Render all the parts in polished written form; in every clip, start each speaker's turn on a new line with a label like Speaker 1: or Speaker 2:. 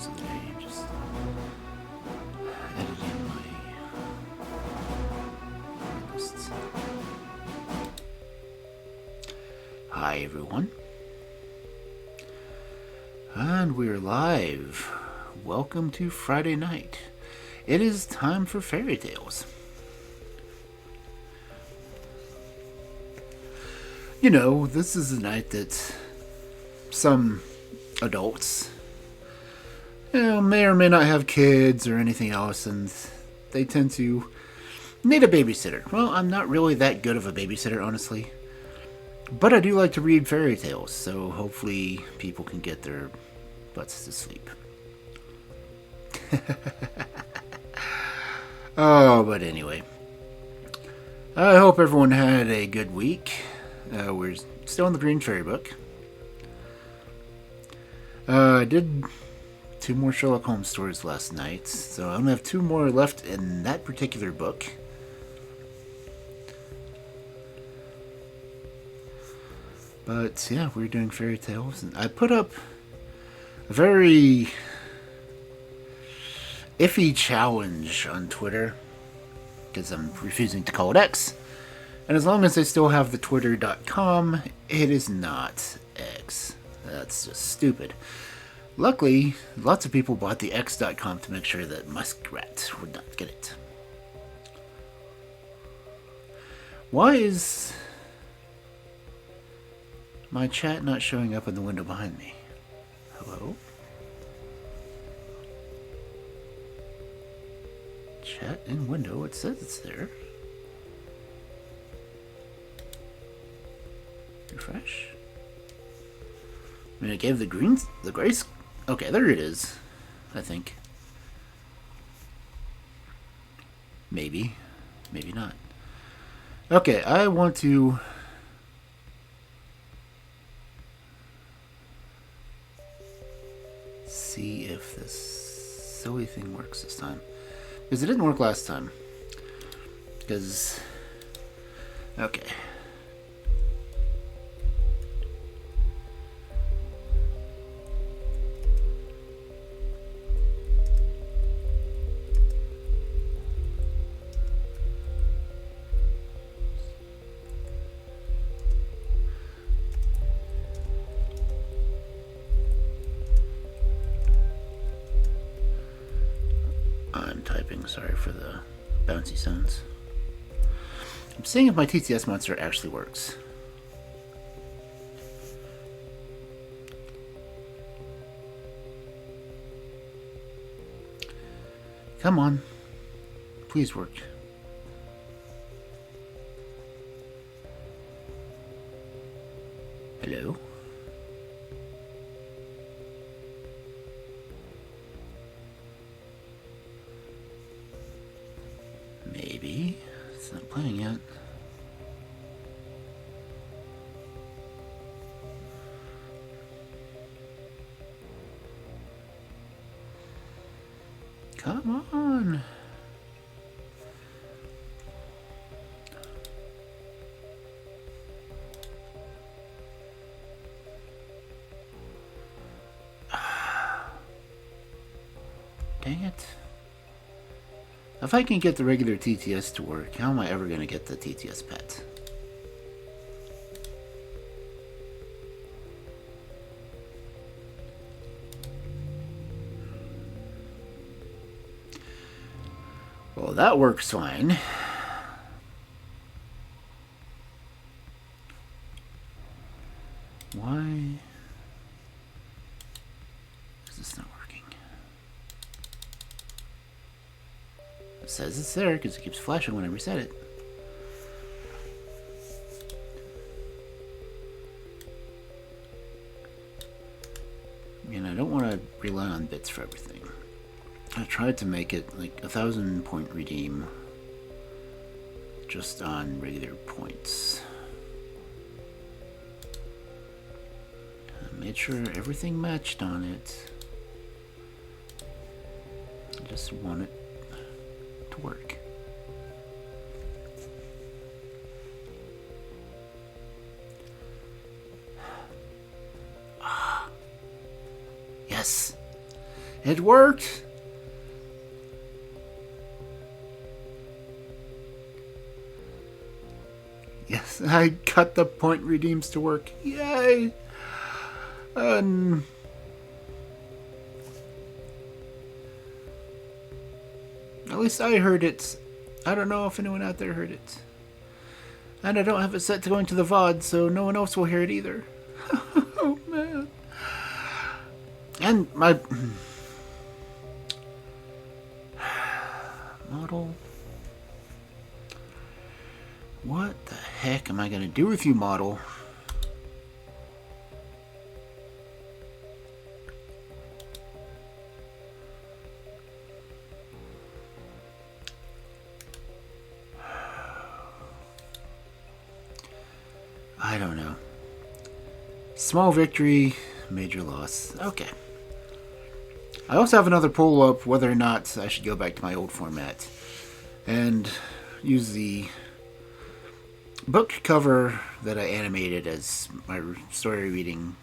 Speaker 1: most of the day, just editing my lists. Hi everyone, and we're live. Welcome to Friday night. It is time for fairy tales. You know, this is a night that some adults, may or may not have kids or anything else, and they tend to need a babysitter. Well, I'm not really that good of a babysitter, honestly, but I do like to read fairy tales, so hopefully people can get their butts to sleep. Oh, but anyway, I hope everyone had a good week. We're still in the Green Fairy book. I did 2 more Sherlock Holmes stories last night, so I only have 2 more left in that particular book. But yeah, we're doing fairy tales, and I put up a very iffy challenge on Twitter, because I'm refusing to call it X. And as long as I still have the twitter.com, it is not X. That's just stupid. Luckily, lots of people bought the x.com to make sure that Muskrat would not get it. Why is my chat not showing up in the window behind me? Hello? Chat in window, it says it's there. Refresh. I mean, it gave the grace. Okay, there it is. I think. Maybe. Maybe not. Okay, I want to see if this silly thing works this time. Because it didn't work last time. Because... okay. I'm typing, sorry for the bouncy sounds. I'm seeing if my TTS monster actually works. Come on. Please work. Hello? Maybe. It's not playing yet. Come on. Dang it. If I can get the regular TTS to work, how am I ever going to get the TTS pet? Well, that works fine. Why is this not working? It says it's there because it keeps flashing when I reset it. And I don't want to rely on bits for everything. I tried to make it like 1,000 point redeem just on regular points. I made sure everything matched on it. I just want it to work. Yes. It worked! Yes, I got the point redeems to work. Yay! At least I heard it. I don't know if anyone out there heard it. And I don't have it set to going to the VOD, so no one else will hear it either. Oh, man. And my... model... What the heck am I going to do with you, model? I don't know. Small victory, major loss. Okay. I also have another poll up whether or not I should go back to my old format and use the book cover that I animated as my story reading.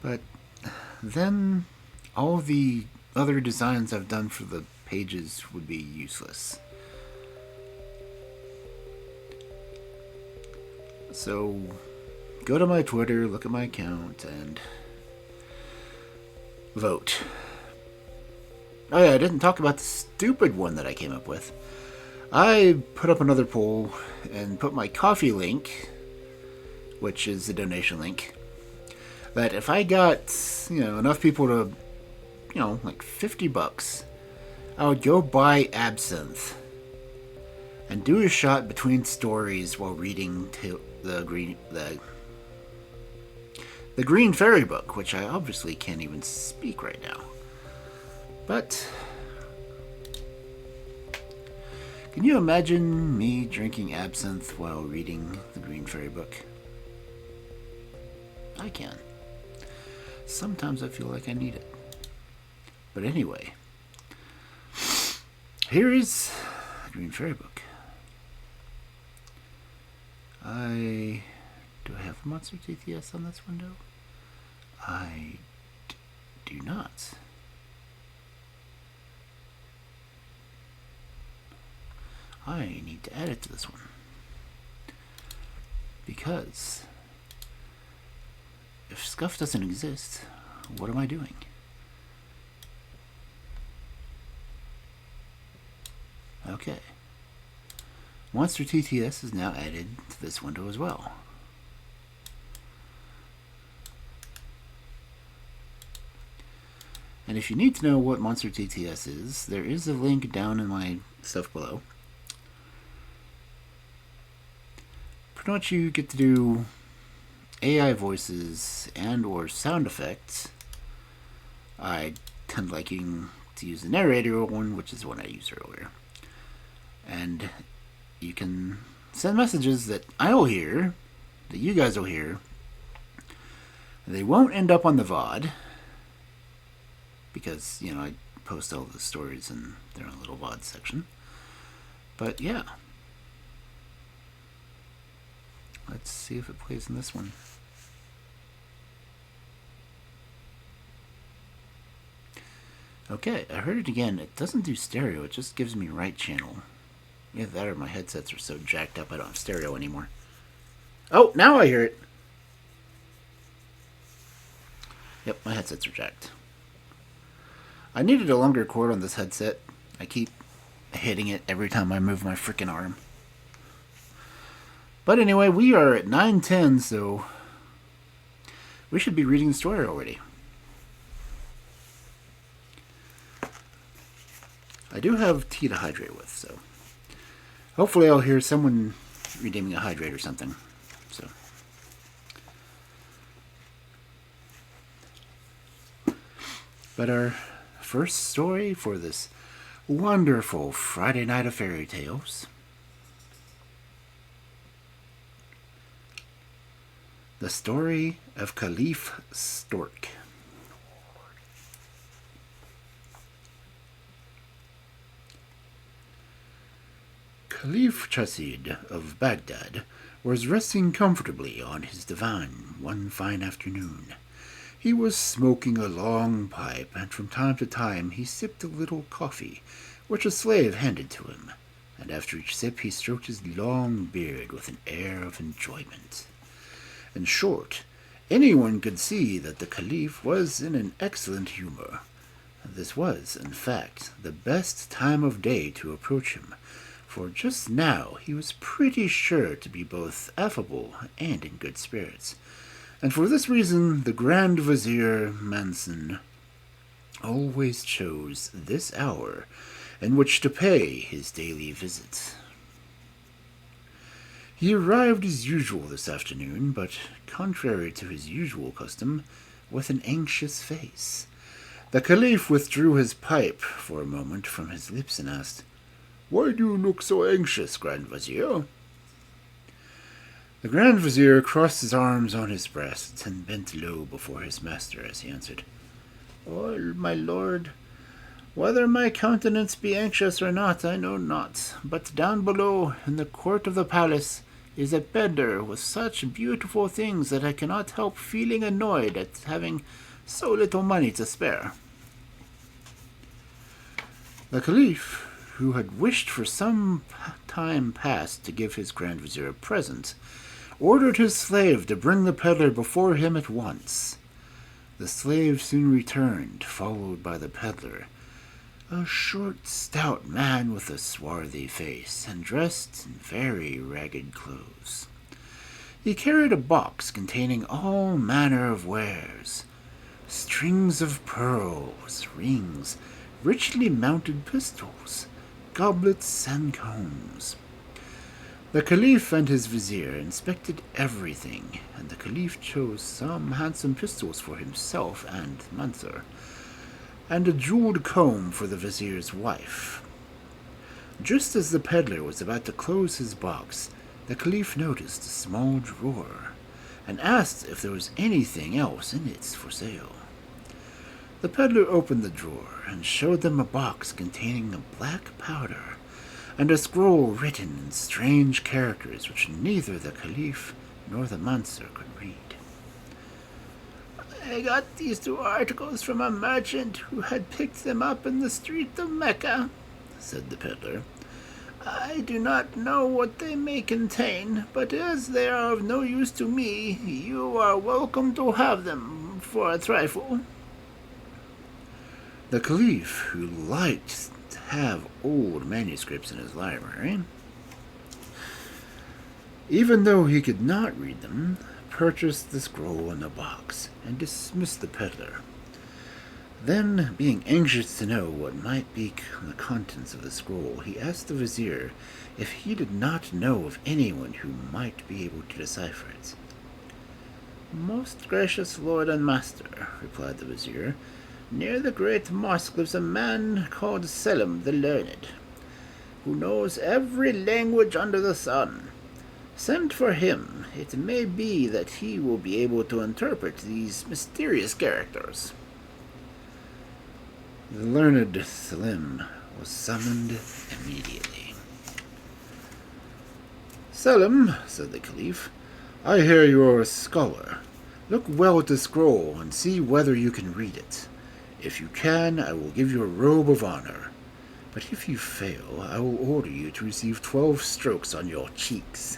Speaker 1: But then all the other designs I've done for the pages would be useless. So go to my Twitter, look at my account, and vote. Oh yeah, I didn't talk about the stupid one that I came up with. I put up another poll and put my coffee link, which is the donation link, that if I got, enough people to, like $50, I would go buy absinthe and do a shot between stories while reading the Green Fairy book, which I obviously can't even speak right now. But can you imagine me drinking absinthe while reading the Green Fairy book? I can. Sometimes I feel like I need it. But anyway, here is the Green Fairy book. Do I have Monster TTS on this window? I do not. I need to add it to this one. Because if Scuff doesn't exist, what am I doing? Okay. Monster TTS is now added to this window as well. And if you need to know what Monster TTS is, there is a link down in my stuff below. Pretty much you get to do AI voices and or sound effects. I tend to like to use the narrator one, which is the one I used earlier. And you can send messages that I'll hear, that you guys will hear. They won't end up on the VOD, because, I post all the stories in their own little VOD section. But yeah. Let's see if it plays in this one. Okay, I heard it again. It doesn't do stereo, it just gives me right channel. Either that or my headsets are so jacked up I don't have stereo anymore. Oh, now I hear it. Yep, my headsets are jacked. I needed a longer cord on this headset. I keep hitting it every time I move my freaking arm. But anyway, we are at 9:10, so we should be reading the story already. I do have tea to hydrate with, so hopefully I'll hear someone redeeming a hydrate or something. So, but our first story for this wonderful Friday night of fairy tales. The story of Caliph Stork. Caliph Chasid of Baghdad was resting comfortably on his divan one fine afternoon. He was smoking a long pipe, and from time to time he sipped a little coffee, which a slave handed to him, and after each sip he stroked his long beard with an air of enjoyment. In short, anyone could see that the Caliph was in an excellent humor. This was, in fact, the best time of day to approach him, for just now he was pretty sure to be both affable and in good spirits, and for this reason the Grand Vizier Manson always chose this hour in which to pay his daily visit. He arrived as usual this afternoon, but, contrary to his usual custom, with an anxious face. The Caliph withdrew his pipe for a moment from his lips and asked, "Why do you look so anxious, Grand Vizier?" The Grand Vizier crossed his arms on his breast and bent low before his master as he answered, "Oh, my lord, whether my countenance be anxious or not, I know not, but down below, in the court of the palace, is a peddler with such beautiful things that I cannot help feeling annoyed at having so little money to spare." The Caliph, who had wished for some time past to give his Grand Vizier a present, ordered his slave to bring the peddler before him at once. The slave soon returned, followed by the peddler, a short, stout man with a swarthy face, and dressed in very ragged clothes. He carried a box containing all manner of wares, strings of pearls, rings, richly mounted pistols, goblets, and combs. The Caliph and his vizier inspected everything, and the Caliph chose some handsome pistols for himself and Mansur, and a jeweled comb for the vizier's wife. Just as the peddler was about to close his box, the Caliph noticed a small drawer, and asked if there was anything else in it for sale. The peddler opened the drawer and showed them a box containing a black powder and a scroll written in strange characters which neither the Caliph nor the Mansur could read. "I got these 2 articles from a merchant who had picked them up in the street of Mecca," said the peddler. "I do not know what they may contain, but as they are of no use to me, you are welcome to have them for a trifle." The Caliph, who liked to have old manuscripts in his library, even though he could not read them, purchased the scroll and the box, and dismissed the peddler. Then, being anxious to know what might be the contents of the scroll, he asked the vizier if he did not know of anyone who might be able to decipher it. "Most gracious lord and master," replied the vizier, "near the great mosque lives a man called Selim the Learned, who knows every language under the sun. Send for him. It may be that he will be able to interpret these mysterious characters." The learned Selim was summoned immediately. "Selim," said the Caliph, "I hear you are a scholar. Look well at the scroll and see whether you can read it. If you can, I will give you a robe of honor. But if you fail, I will order you to receive 12 strokes on your cheeks,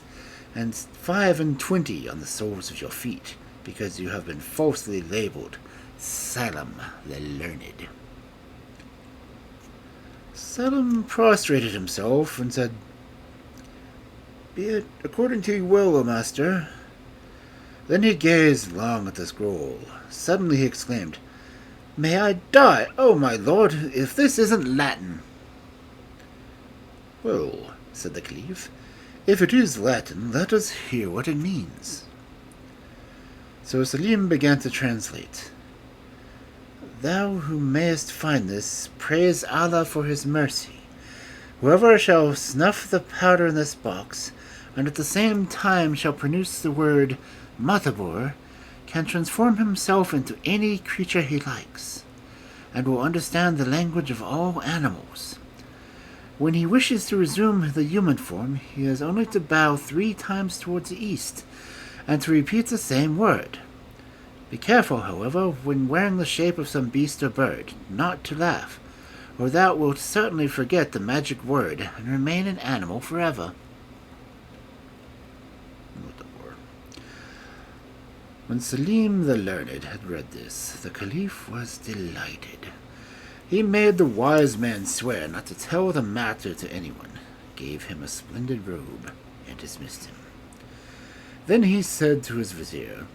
Speaker 1: and 25 on the soles of your feet, because you have been falsely labeled Selim the Learned." Selim prostrated himself and said, "Be it according to your will, O master." Then he gazed long at the scroll. Suddenly he exclaimed, "May I die, oh my lord, if this isn't Latin!" "Well," said the Caliph, "if it is Latin, let us hear what it means." So Selim began to translate. "Thou who mayest find this, praise Allah for his mercy. Whoever shall snuff the powder in this box, and at the same time shall pronounce the word Matabor, can transform himself into any creature he likes, and will understand the language of all animals. When he wishes to resume the human form, he has only to bow 3 times towards the east, and to repeat the same word. Be careful, however, when wearing the shape of some beast or bird, not to laugh, or thou wilt certainly forget the magic word and remain an animal forever. When Selim the Learned had read this, the Caliph was delighted. He made the wise man swear not to tell the matter to anyone, gave him a splendid robe, and dismissed him. Then he said to his vizier,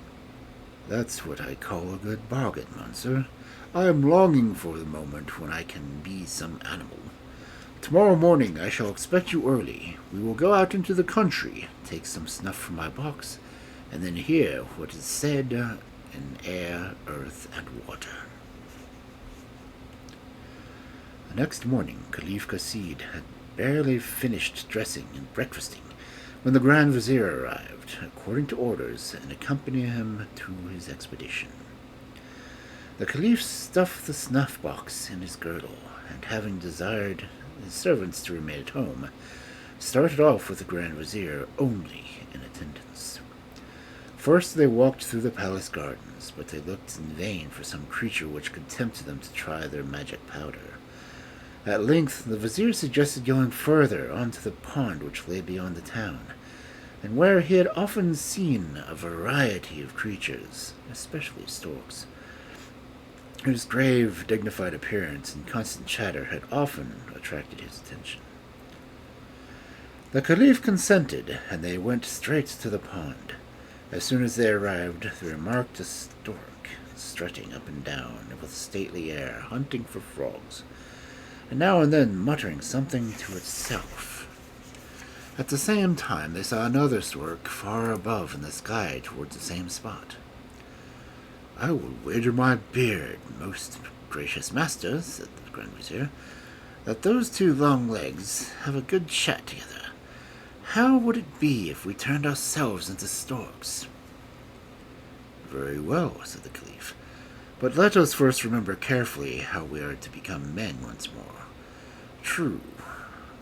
Speaker 1: "That's what I call a good bargain, Monsieur. I am longing for the moment when I can be some animal. Tomorrow morning I shall expect you early. We will go out into the country, take some snuff from my box, and then hear what is said in air, earth, and water." The next morning, Caliph Qasid had barely finished dressing and breakfasting when the Grand Vizier arrived, according to orders, and accompanied him to his expedition. The Caliph stuffed the snuff-box in his girdle, and having desired his servants to remain at home, started off with the Grand Vizier only in attendance. First they walked through the palace gardens, but they looked in vain for some creature which could tempt them to try their magic powder. At length the vizier suggested going further onto the pond which lay beyond the town, and where he had often seen a variety of creatures, especially storks, whose grave, dignified appearance and constant chatter had often attracted his attention. The Caliph consented, and they went straight to the pond. As soon as they arrived, they remarked a stork strutting up and down with a stately air, hunting for frogs, and now and then muttering something to itself. At the same time, they saw another stork far above in the sky towards the same spot. "I will wager my beard, most gracious master," said the Grand Vizier, "that those 2 long legs have a good chat together. How would it be if we turned ourselves into storks?" "Very well," said the Caliph, "but let us first remember carefully how we are to become men once more. True.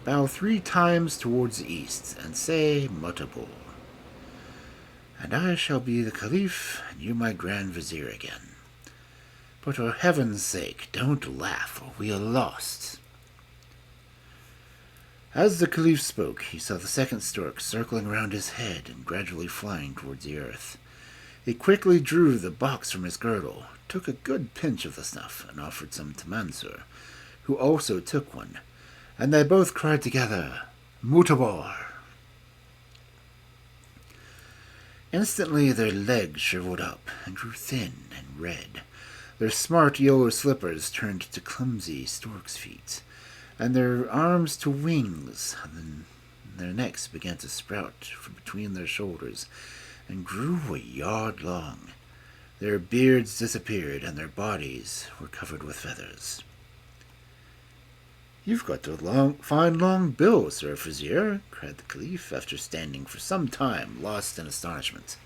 Speaker 1: Bow 3 times towards the east, and say Mutabor. And I shall be the Caliph, and you my Grand Vizier again. But for heaven's sake, don't laugh, or we are lost." As the Caliph spoke, he saw the second stork circling round his head and gradually flying towards the earth. He quickly drew the box from his girdle, took a good pinch of the snuff, and offered some to Mansur, who also took one, and they both cried together, "Mutabor!" Instantly their legs shriveled up and grew thin and red. Their smart yellow slippers turned to clumsy stork's feet, and their arms to wings, and then their necks began to sprout from between their shoulders and grew a yard long. Their beards disappeared, and their bodies were covered with feathers. "You've got a fine long bill, Sir Vizier," cried the Caliph, after standing for some time lost in astonishment.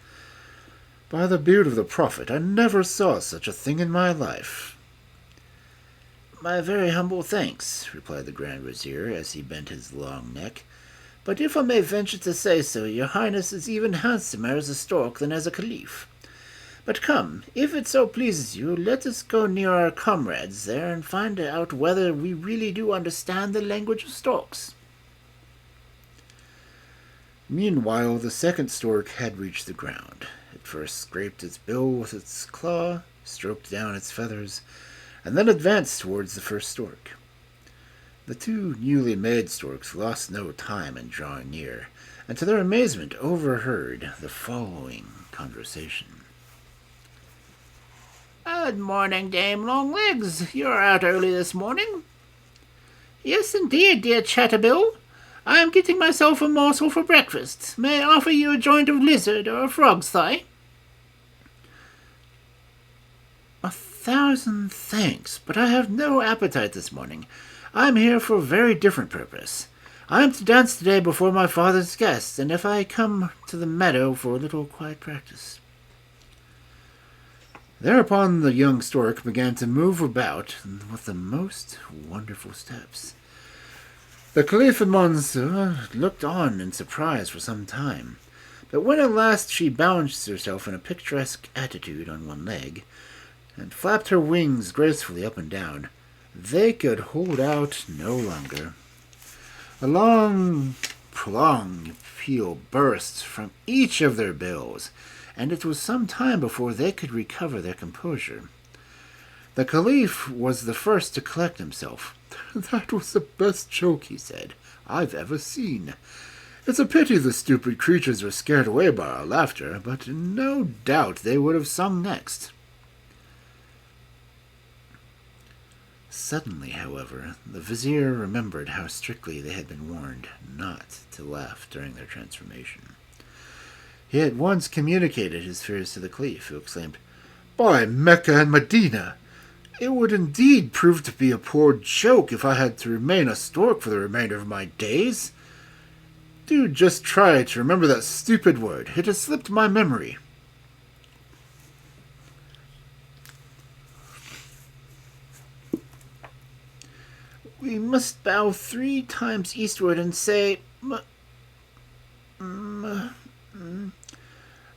Speaker 1: "By the beard of the Prophet, I never saw such a thing in my life." "My very humble thanks," replied the Grand Vizier, as he bent his long neck. "But if I may venture to say so, your Highness is even handsomer as a stork than as a Caliph. But come, if it so pleases you, let us go near our comrades there and find out whether we really do understand the language of storks." Meanwhile, the second stork had reached the ground. It first scraped its bill with its claw, stroked down its feathers, and then advanced towards the first stork. The 2 newly made storks lost no time in drawing near, and to their amazement overheard the following conversation. "Good morning, Dame Longlegs. You're out early this morning." "Yes, indeed, dear Chatterbill. I am getting myself a morsel for breakfast. May I offer you a joint of lizard or a frog's thigh?" "1,000 thanks, but I have no appetite this morning. I am here for a very different purpose. I am to dance today before my father's guests, and if I come to the meadow for a little quiet practice." Thereupon the young stork began to move about with the most wonderful steps. The Caliph and Monsieur looked on in surprise for some time, but when at last she balanced herself in a picturesque attitude on one leg, and flapped her wings gracefully up and down, they could hold out no longer. A long, prolonged peal burst from each of their bills, and it was some time before they could recover their composure. The Caliph was the first to collect himself. "That was the best joke," he said, "I've ever seen. It's a pity the stupid creatures were scared away by our laughter, but no doubt they would have sung next." Suddenly, however, the vizier remembered how strictly they had been warned not to laugh during their transformation. He at once communicated his fears to the Caliph, who exclaimed, "By Mecca and Medina! It would indeed prove to be a poor joke if I had to remain a stork for the remainder of my days. Do just try to remember that stupid word. It has slipped my memory." "We must bow 3 times eastward and say,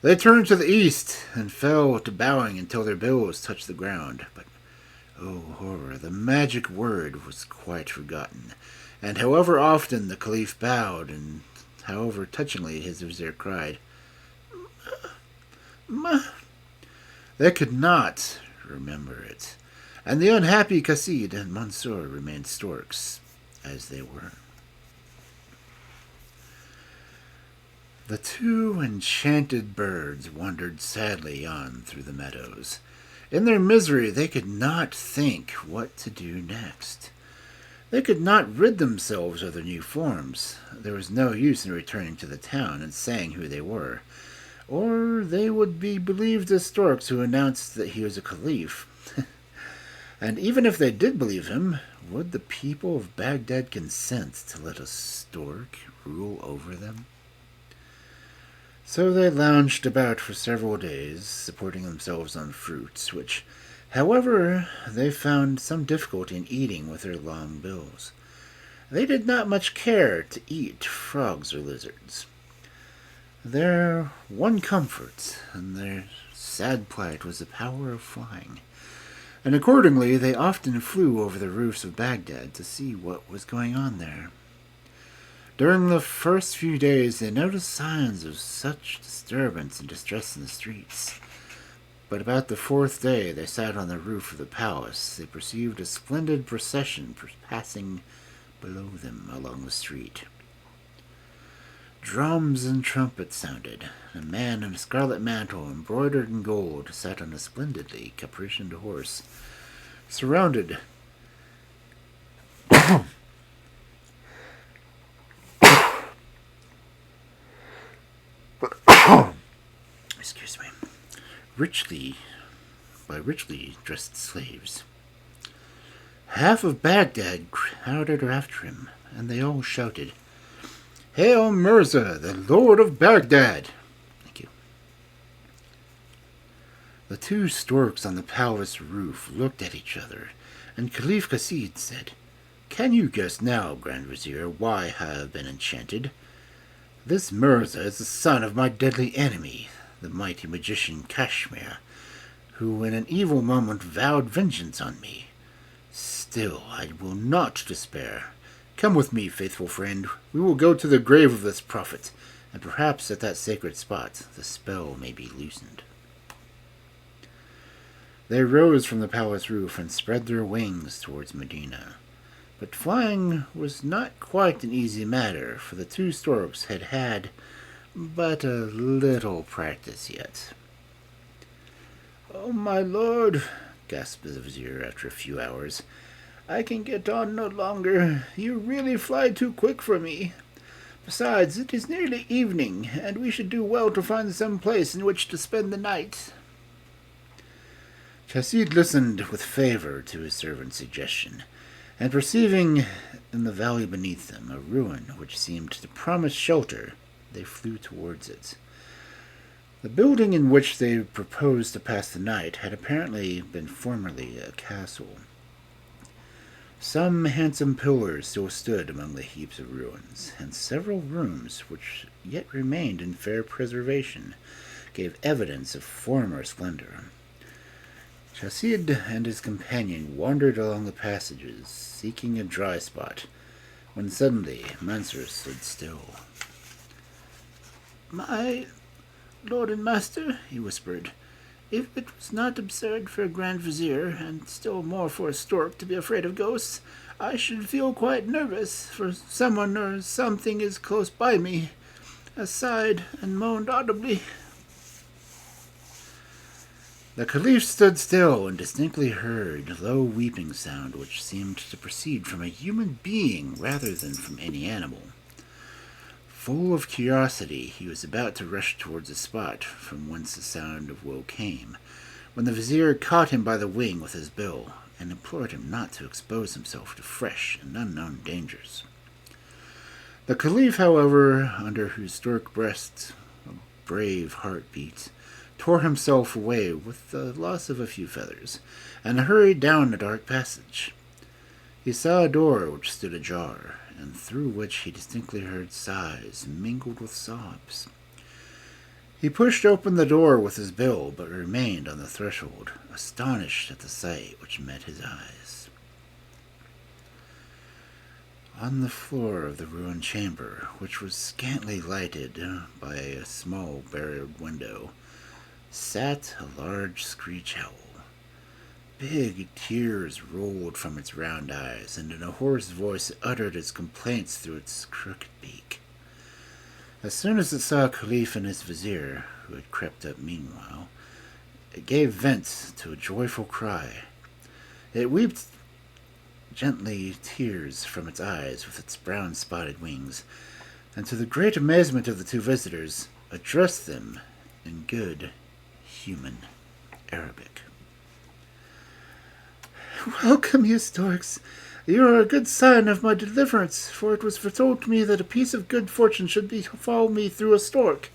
Speaker 1: They turned to the east and fell to bowing until their bills touched the ground. But, oh horror, the magic word was quite forgotten, and however often the Caliph bowed, and however touchingly his vizier cried, they could not remember it, and the unhappy Cassid and Monsieur remained storks as they were. The 2 enchanted birds wandered sadly on through the meadows. In their misery, they could not think what to do next. They could not rid themselves of their new forms. There was no use in returning to the town and saying who they were, or they would be believed as storks who announced that he was a caliph. And even if they did believe him, would the people of Baghdad consent to let a stork rule over them? So they lounged about for several days, supporting themselves on fruits, which, however, they found some difficulty in eating with their long bills. They did not much care to eat frogs or lizards. Their one comfort in their sad plight was the power of flying, and accordingly they often flew over the roofs of Baghdad to see what was going on there. During the first few days, they noticed signs of such disturbance and distress in the streets. But about the 4th day, they sat on the roof of the palace. They perceived a splendid procession passing below them along the street. Drums and trumpets sounded. A man in a scarlet mantle embroidered in gold sat on a splendidly caparisoned horse, surrounded excuse me, richly dressed slaves. Half of Baghdad crowded after him, and they all shouted, "Hail Mirza, the Lord of Baghdad!" Thank you. The 2 storks on the palace roof looked at each other, and Caliph Cassid said, "Can you guess now, Grand Vizier, why I have been enchanted? This Mirza is the son of my deadly enemy, the mighty magician Kashmir, who in an evil moment vowed vengeance on me. Still, I will not despair. Come with me, faithful friend. We will go to the grave of this prophet, and perhaps at that sacred spot the spell may be loosened." They rose from the palace roof and spread their wings towards Medina. But flying was not quite an easy matter, for the 2 storks had had but a little practice yet. "Oh, my lord," gasped the vizier after a few hours, "I can get on no longer. You really fly too quick for me. Besides, it is nearly evening, and we should do well to find some place in which to spend the night." Cassid listened with favor to his servant's suggestion, and perceiving in the valley beneath them a ruin which seemed to promise shelter, they flew towards it. The building in which they proposed to pass the night had apparently been formerly a castle. Some handsome pillars still stood among the heaps of ruins, and several rooms, which yet remained in fair preservation, gave evidence of former splendor. Chassid and his companion wandered along the passages, seeking a dry spot, when suddenly Mansur stood still. "My lord and master," he whispered, "if it was not absurd for a Grand Vizier, and still more for a stork, to be afraid of ghosts, I should feel quite nervous, for someone or something is close by me." I sighed and moaned audibly. The Caliph stood still and distinctly heard a low weeping sound which seemed to proceed from a human being rather than from any animal. Full of curiosity, he was about to rush towards the spot from whence the sound of woe came, when the vizier caught him by the wing with his bill, and implored him not to expose himself to fresh and unknown dangers. The Caliph, however, under whose stork breast a brave heart beat, tore himself away with the loss of a few feathers, and hurried down a dark passage. He saw a door which stood ajar, and through which he distinctly heard sighs mingled with sobs. He pushed open the door with his bill, but remained on the threshold, astonished at the sight which met his eyes. On the floor of the ruined chamber, which was scantily lighted by a small barred window, sat a large screech owl. Big tears rolled from its round eyes, and in a hoarse voice it uttered its complaints through its crooked beak. As soon as it saw Caliph and his vizier, who had crept up meanwhile, it gave vent to a joyful cry. It wept gently tears from its eyes with its brown spotted wings, and to the great amazement of the two visitors, addressed them in good human Arabic. "Welcome, you storks. You are a good sign of my deliverance, for it was foretold to me that a piece of good fortune should befall me through a stork."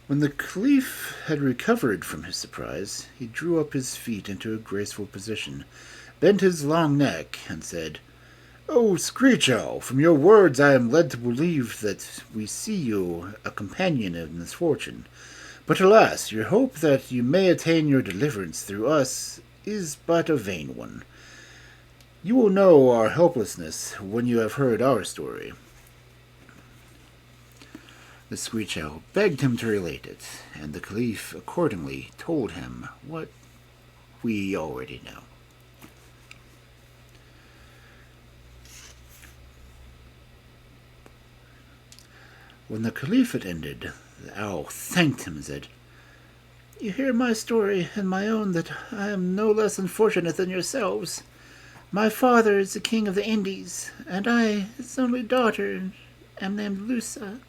Speaker 1: When the Caliph had recovered from his surprise, he drew up his feet into a graceful position, bent his long neck, and said, "Oh, Screech Owl, from your words I am led to believe that we see you a companion in misfortune. But alas, your hope that you may attain your deliverance through us is but a vain one. You will know our helplessness when you have heard our story." The Screech Owl begged him to relate it, and the Caliph accordingly told him what we already know. When the Caliph had ended, the owl thanked him and said, "You hear my story and my own that I am no less unfortunate than yourselves. My father is the king of the Indies, and I, his only daughter, am named Lusa.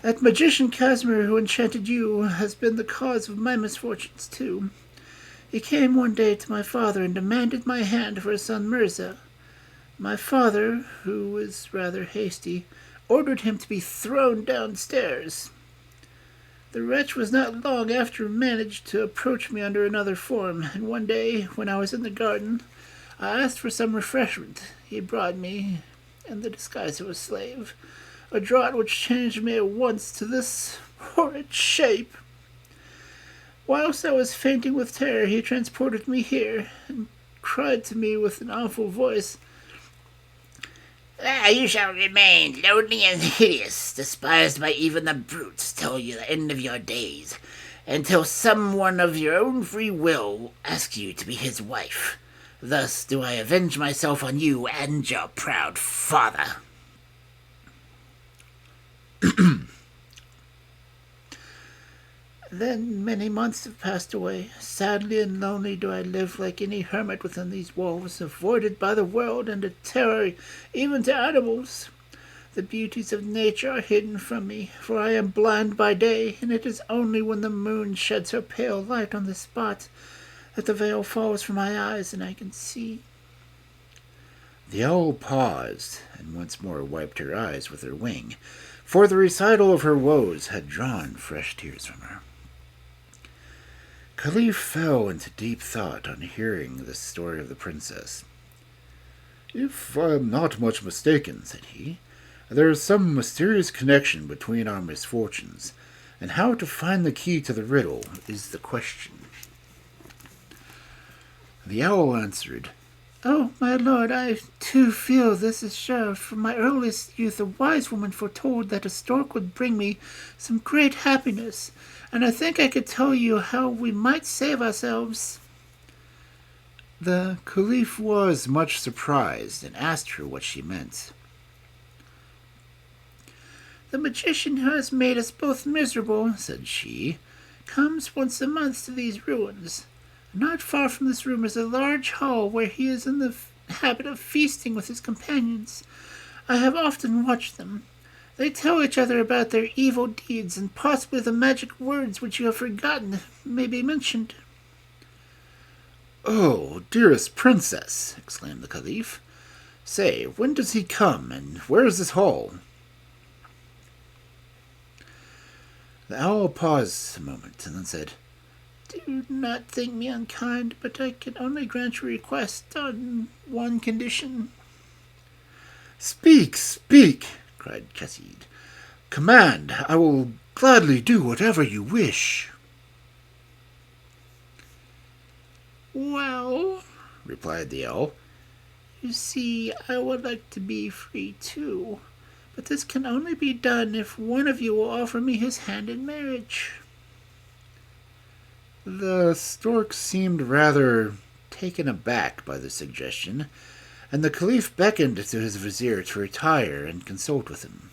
Speaker 1: That magician Casimir who enchanted you has been the cause of my misfortunes too. He came one day to my father and demanded my hand for his son Mirza. My father, who was rather hasty, ordered him to be thrown downstairs. The wretch was not long after managed to approach me under another form, and one day, when I was in the garden, I asked for some refreshment. He brought me, in the disguise of a slave, a draught which changed me at once to this horrid shape. Whilst I was fainting with terror, he transported me here, and cried to me with an awful voice, 'You shall remain lonely and hideous, despised by even the brutes till the end of your days, until someone of your own free will asks you to be his wife. Thus do I avenge myself on you and your proud father.'" Then many months have passed away. Sadly and lonely do I live like any hermit within these walls, avoided by the world and a terror even to animals. The beauties of nature are hidden from me, for I am blind by day, and it is only when the moon sheds her pale light on the spot that the veil falls from my eyes and I can see. The owl paused and once more wiped her eyes with her wing, for the recital of her woes had drawn fresh tears from her. Caliph fell into deep thought on hearing the story of the princess. "If I am not much mistaken," said he, "there is some mysterious connection between our misfortunes, and how to find the key to the riddle is the question." The owl answered, "Oh, my lord, I too feel this is sure. From my earliest youth a wise woman foretold that a stork would bring me some great happiness, and I think I could tell you how we might save ourselves." The Caliph was much surprised and asked her what she meant. "The magician who has made us both miserable," said she, "comes once a month to these ruins. Not far from this room is a large hall where he is in the habit of feasting with his companions. I have often watched them. They tell each other about their evil deeds, and possibly the magic words which you have forgotten may be mentioned." "Oh, dearest princess," exclaimed the Caliph, "say, when does he come, and where is this hall?" The owl paused a moment, and then said, "Do not think me unkind, but I can only grant your request on one condition." "Speak, speak!" cried Cassid. "Command! I will gladly do whatever you wish."
Speaker 2: "Well,"
Speaker 1: replied the owl,
Speaker 2: "you see, I would like to be free too, but this can only be done if one of you will offer me his hand in marriage."
Speaker 1: The stork seemed rather taken aback by the suggestion, and the Caliph beckoned to his vizier to retire and consult with him.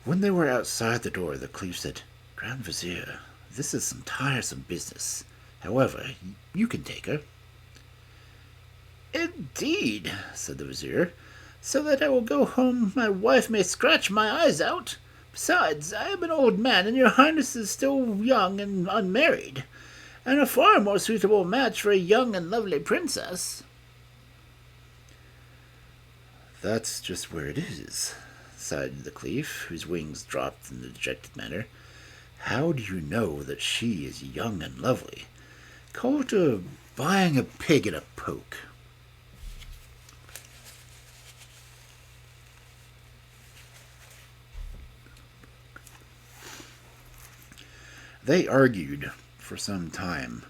Speaker 1: When they were outside the door, the Caliph said, "Grand Vizier, this is some tiresome business. However, you can take her."
Speaker 2: "Indeed," said the vizier, "so that I will go home my wife may scratch my eyes out. Besides, I am an old man, and your highness is still young and unmarried, and a far more suitable match for a young and lovely princess."
Speaker 1: "That's just where it is," sighed the Caliph, whose wings dropped in a dejected manner. "How do you know that she is young and lovely? Call it buying a pig in a poke." They argued for some time,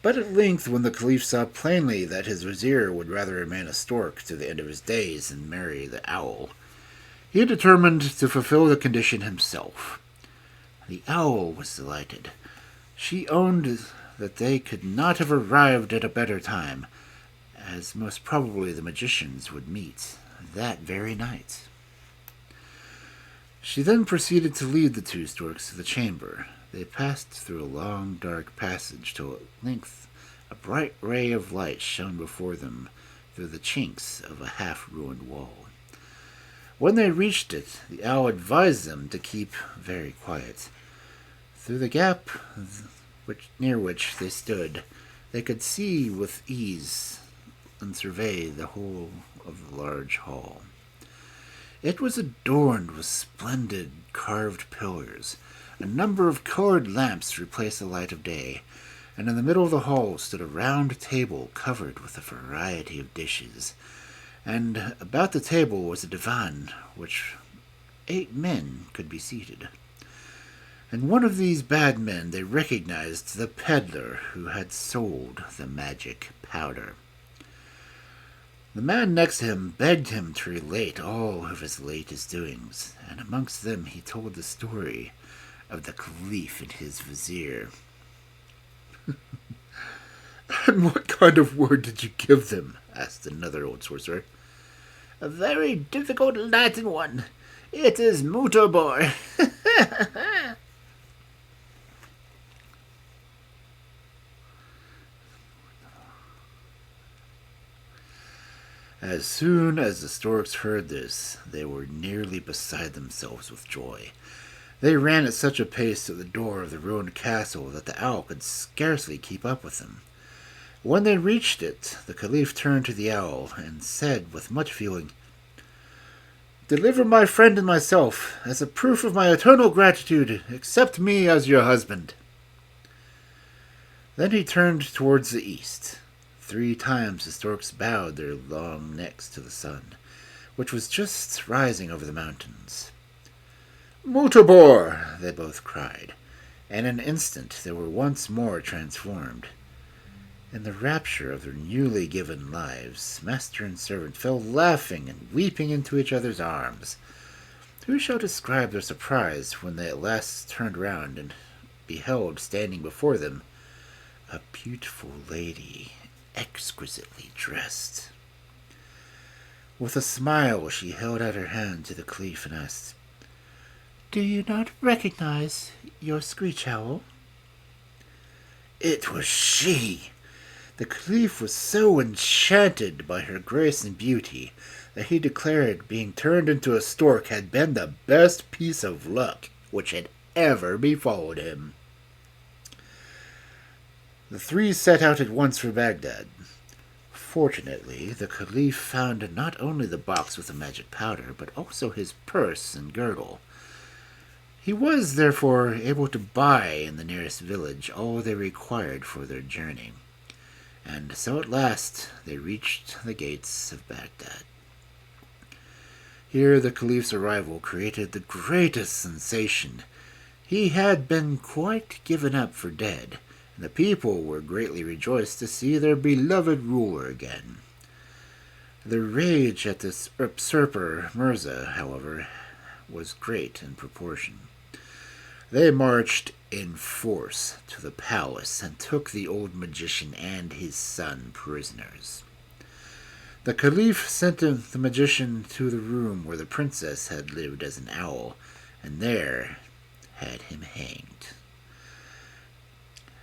Speaker 1: but at length, when the Caliph saw plainly that his vizier would rather remain a stork to the end of his days than marry the owl, he determined to fulfill the condition himself. The owl was delighted. She owned that they could not have arrived at a better time, as most probably the magicians would meet that very night. She then proceeded to lead the two storks to the chamber. They passed through a long, dark passage till at length a bright ray of light shone before them through the chinks of a half-ruined wall. When they reached it, the owl advised them to keep very quiet. Through the gap near which they stood, they could see with ease and survey the whole of the large hall. It was adorned with splendid carved pillars. A number of colored lamps replaced the light of day, and in the middle of the hall stood a round table covered with a variety of dishes, and about the table was a divan which 8 men could be seated. And one of these bad men they recognized the peddler who had sold the magic powder. The man next to him begged him to relate all of his latest doings, and amongst them he told the story of the Caliph and his vizier. "And what kind of word did you give them?" asked another old sorcerer.
Speaker 2: "A very difficult Latin one. It is mutabor."
Speaker 1: As soon as the storks heard this, they were nearly beside themselves with joy. They ran at such a pace to the door of the ruined castle that the owl could scarcely keep up with them. When they reached it, the Caliph turned to the owl and said with much feeling, "Deliver my friend and myself. As a proof of my eternal gratitude, accept me as your husband." Then he turned towards the east. 3 times the storks bowed their long necks to the sun, which was just rising over the mountains. "Mutabor!" they both cried, and in an instant they were once more transformed. In the rapture of their newly given lives, master and servant fell laughing and weeping into each other's arms. Who shall describe their surprise when they at last turned round and beheld standing before them a beautiful lady, exquisitely dressed. With a smile she held out her hand to the Caliph and asked, "Do you not recognize your screech owl?" It was she! The Caliph was so enchanted by her grace and beauty that he declared being turned into a stork had been the best piece of luck which had ever befallen him. The 3 set out at once for Baghdad. Fortunately, the Caliph found not only the box with the magic powder, but also his purse and girdle. He was, therefore, able to buy in the nearest village all they required for their journey. And so at last they reached the gates of Baghdad. Here the Caliph's arrival created the greatest sensation. He had been quite given up for dead, and the people were greatly rejoiced to see their beloved ruler again. The rage at this usurper Mirza, however, was great in proportion. They marched in force to the palace and took the old magician and his son prisoners. The Caliph sent the magician to the room where the princess had lived as an owl, and there had him hanged.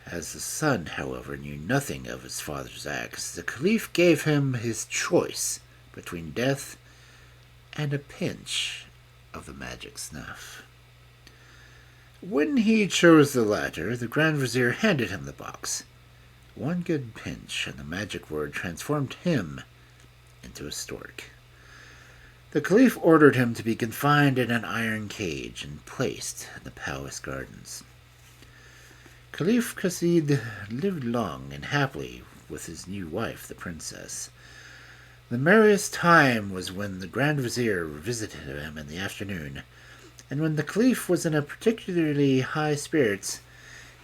Speaker 1: As the son, however, knew nothing of his father's acts, the Caliph gave him his choice between death and a pinch of the magic snuff. When he chose the latter, the Grand Vizier handed him the box. One good pinch, and the magic word transformed him into a stork. The Caliph ordered him to be confined in an iron cage and placed in the palace gardens. Caliph Qasid lived long and happily with his new wife, the princess. The merriest time was when the Grand Vizier visited him in the afternoon, and when the Caliph was in a particularly high spirits,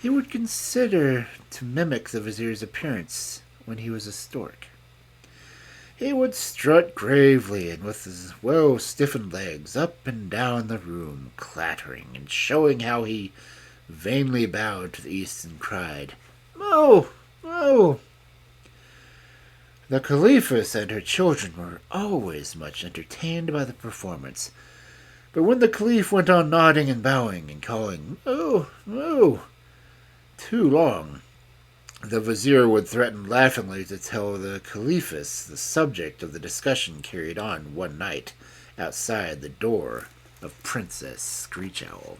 Speaker 1: he would consider to mimic the Vizier's appearance when he was a stork. He would strut gravely and with his well-stiffened legs up and down the room, clattering and showing how he vainly bowed to the east and cried, "Moo! Moo!" The Caliphess and her children were always much entertained by the performance, but when the Caliph went on nodding and bowing and calling, "Moo! Moo!" too long, the Vizier would threaten laughingly to tell the Caliphess the subject of the discussion carried on one night outside the door of Princess Screech Owl.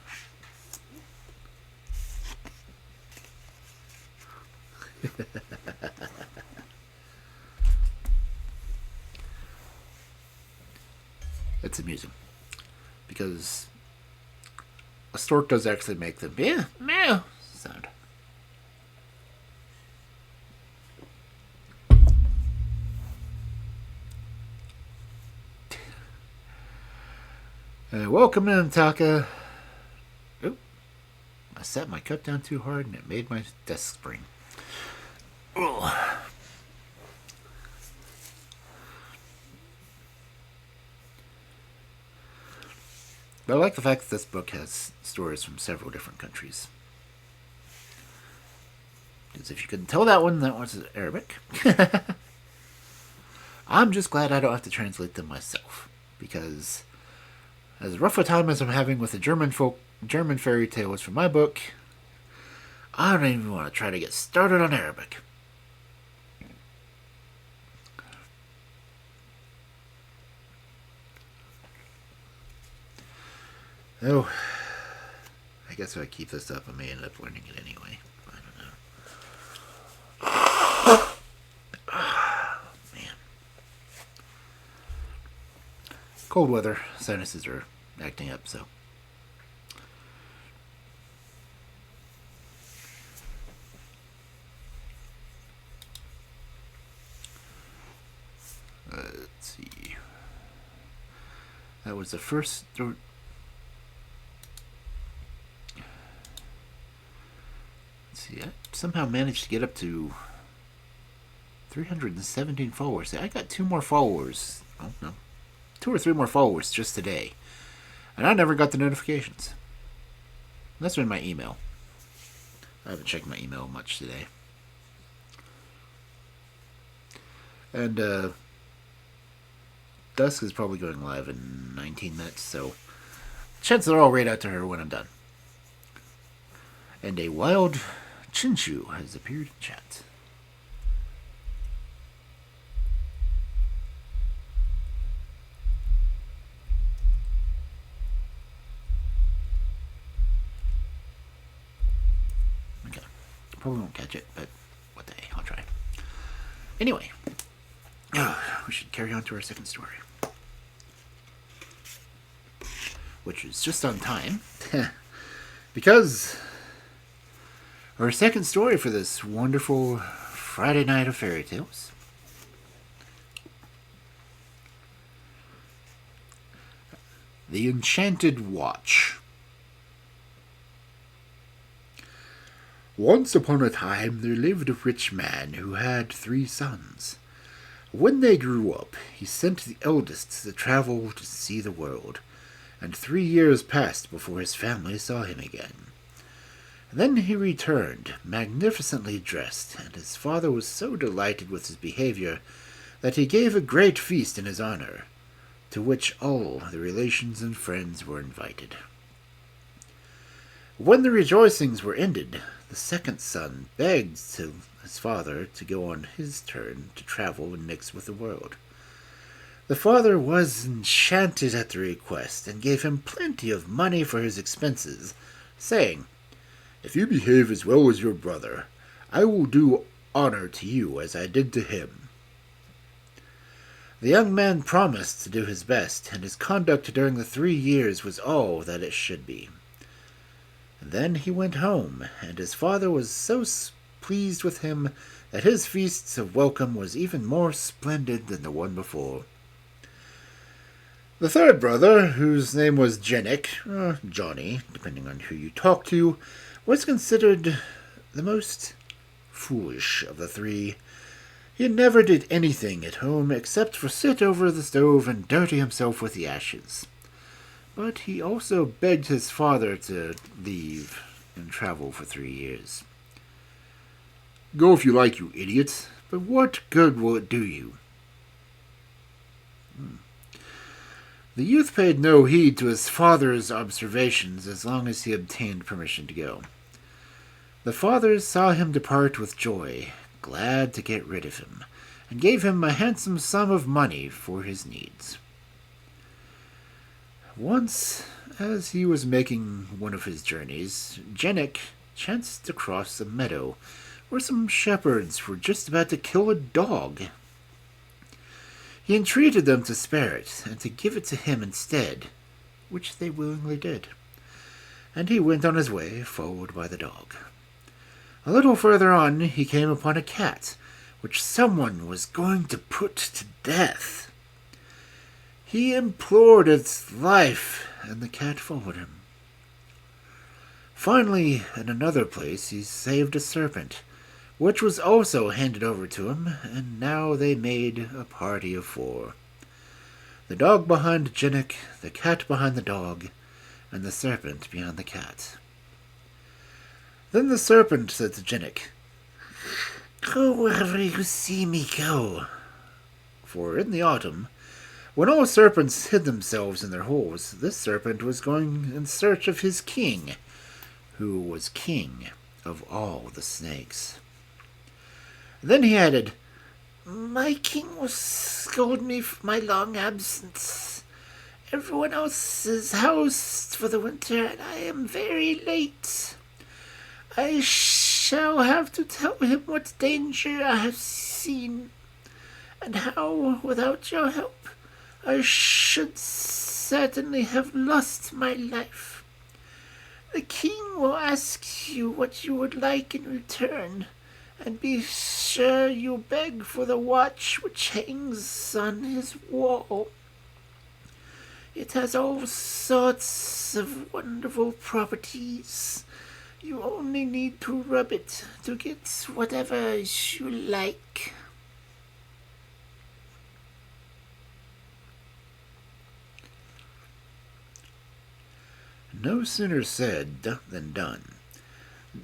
Speaker 1: It's amusing because a stork does actually make the meow meow sound. Welcome in, Taka. Oop, I set my cup down too hard and it made my desk spring. Ugh. But I like the fact that this book has stories from several different countries. Because if you couldn't tell that was Arabic. I'm just glad I don't have to translate them myself. Because as rough a time as I'm having with the German fairy tales from my book, I don't even want to try to get started on Arabic. Oh, I guess if I keep this up, I may end up learning it anyway. I don't know. Cold weather, sinuses are acting up, so. Let's see. That was the first. Let's see. I somehow managed to get up to 317 followers. I got 2 more followers. Oh, no. 2 or 3 more followers just today. And I never got the notifications. That's in my email. I haven't checked my email much today. And, Dusk is probably going live in 19 minutes, so chances are I'll read out to her when I'm done. And a wild Chinchu has appeared in chat. Okay. Probably won't catch it, but what the heck, I'll try. Anyway, we should carry on to our second story, which is just on time, because our second story for this wonderful Friday night of fairy tales The Enchanted Watch. Once upon a time there lived a rich man who had 3 sons. When they grew up, he sent the eldest to travel to see the world, and 3 years passed before his family saw him again. Then he returned, magnificently dressed, and his father was so delighted with his behavior that he gave a great feast in his honor, to which all the relations and friends were invited. When the rejoicings were ended, the second son begged his father to go on his turn to travel and mix with the world. The father was enchanted at the request and gave him plenty of money for his expenses, saying, "If you behave as well as your brother, I will do honor to you as I did to him." The young man promised to do his best, and his conduct during the 3 years was all that it should be. Then he went home, and his father was so pleased with him that his feast of welcome was even more splendid than the one before. The third brother, whose name was Jennick, or Johnny, depending on who you talk to, was considered the most foolish of the 3. He never did anything at home except for sit over the stove and dirty himself with the ashes. But he also begged his father to leave and travel for 3 years. "Go if you like, you idiot, but what good will it do you?" The youth paid no heed to his father's observations as long as he obtained permission to go. The father saw him depart with joy, glad to get rid of him, and gave him a handsome sum of money for his needs. Once, as he was making one of his journeys, Jennick chanced to cross a meadow where some shepherds were just about to kill a dog. He entreated them to spare it and to give it to him instead, which they willingly did, and he went on his way, followed by the dog. A little further on, he came upon a cat, which someone was going to put to death. He implored its life, and the cat followed him. Finally, in another place, he saved a serpent, which was also handed over to him, and now they made a party of 4. The dog behind Jennick, the cat behind the dog, and the serpent behind the cat. Then the serpent said to Jennick, "Go wherever you see me go." For in the autumn, when all serpents hid themselves in their holes, this serpent was going in search of his king, who was king of all the snakes. Then he added, "My king will scold me for my long absence. Everyone else is housed for the winter, and I am very late. I shall have to tell him what danger I have seen, and how, without your help,
Speaker 2: I should certainly have lost my life. The king will ask you what you would like in return, and be sure you beg for the watch which hangs on his wall. It has all sorts of wonderful properties. You only need to rub it to get whatever you like.
Speaker 1: No sooner said than done.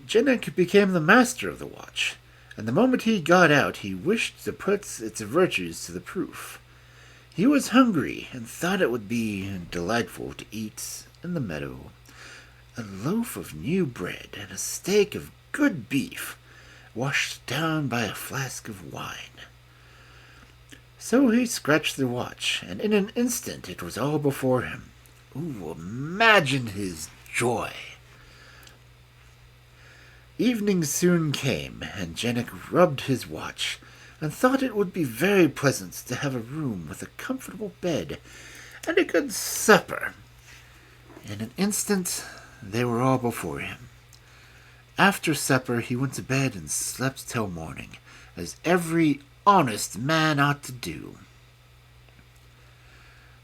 Speaker 1: Jennick became the master of the watch, and the moment he got out he wished to put its virtues to the proof. He was hungry, and thought it would be delightful to eat in the meadow a loaf of new bread and a steak of good beef, washed down by a flask of wine. So he scratched the watch, and in an instant it was all before him. Ooh, imagine his joy! Evening soon came, and Jennick rubbed his watch, and thought it would be very pleasant to have a room with a comfortable bed and a good supper. In an instant they were all before him. After supper he went to bed and slept till morning, as every honest man ought to do.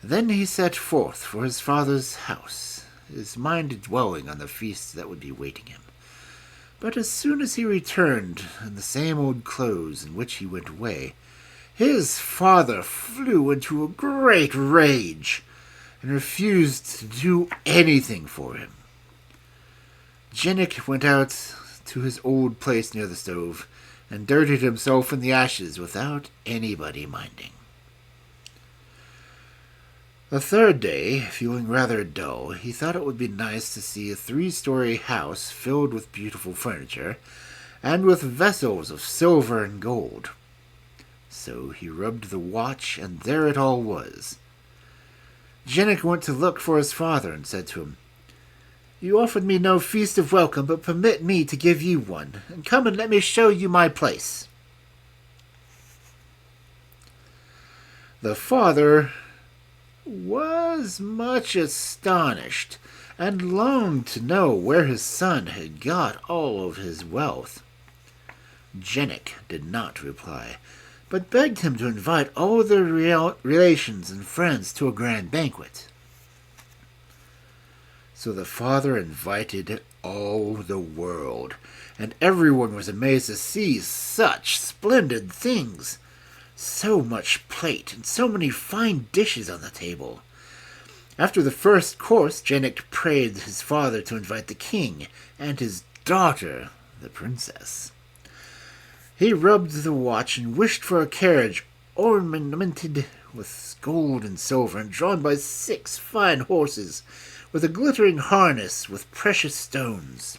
Speaker 1: Then he set forth for his father's house, his mind dwelling on the feast that would be waiting him. But as soon as he returned in the same old clothes in which he went away, his father flew into a great rage, and refused to do anything for him. Jennick went out to his old place near the stove, and dirtied himself in the ashes without anybody minding. The third day, feeling rather dull, he thought it would be nice to see a 3-story house filled with beautiful furniture, and with vessels of silver and gold. So he rubbed the watch, and there it all was. Jennick went to look for his father, and said to him, "You offered me no feast of welcome, but permit me to give you one, and come and let me show you my place." The father was much astonished, and longed to know where his son had got all of his wealth. Jennick did not reply, but begged him to invite all their relations and friends to a grand banquet. So the father invited all the world, and everyone was amazed to see such splendid things. So much plate, and so many fine dishes on the table. After the first course, Jennick prayed his father to invite the king and his daughter, the princess. He rubbed the watch and wished for a carriage ornamented with gold and silver, and drawn by 6 fine horses, with a glittering harness with precious stones.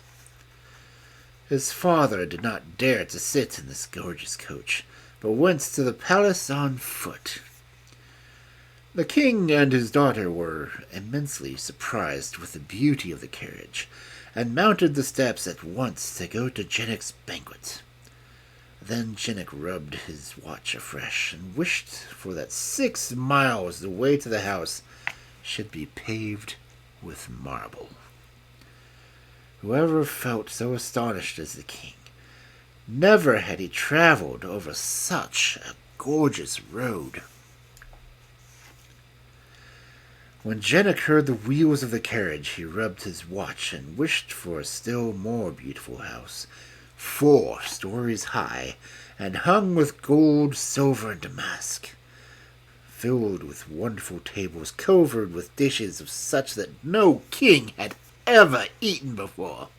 Speaker 1: His father did not dare to sit in this gorgeous coach, but went to the palace on foot. The king and his daughter were immensely surprised with the beauty of the carriage, and mounted the steps at once to go to Jennick's banquet. Then Jennick rubbed his watch afresh, and wished for that 6 miles the way to the house should be paved with marble. Whoever felt so astonished as the king? Never had he traveled over such a gorgeous road. When Jennick heard the wheels of the carriage, he rubbed his watch and wished for a still more beautiful house, 4 stories high, and hung with gold, silver, and damask, filled with wonderful tables covered with dishes of such that no king had ever eaten before.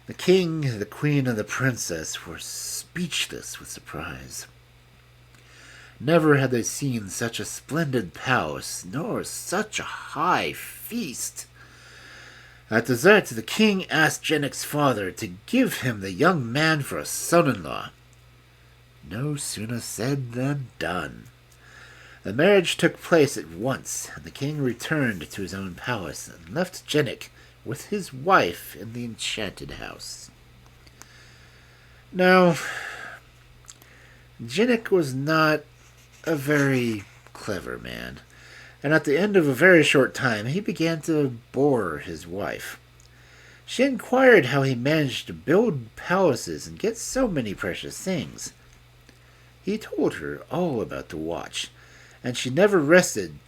Speaker 1: The king, the queen, and the princess were speechless with surprise. Never had they seen such a splendid palace, nor such a high feast. At dessert, the king asked Jennick's father to give him the young man for a son-in-law. No sooner said than done. The marriage took place at once, and the king returned to his own palace, and left Jennick with his wife in the enchanted house. Now, Jennick was not a very
Speaker 2: clever man, and at the end of a very short time he began to bore his wife. She inquired how he managed to build palaces and get so many precious things. He told her all about the watch, and she never rested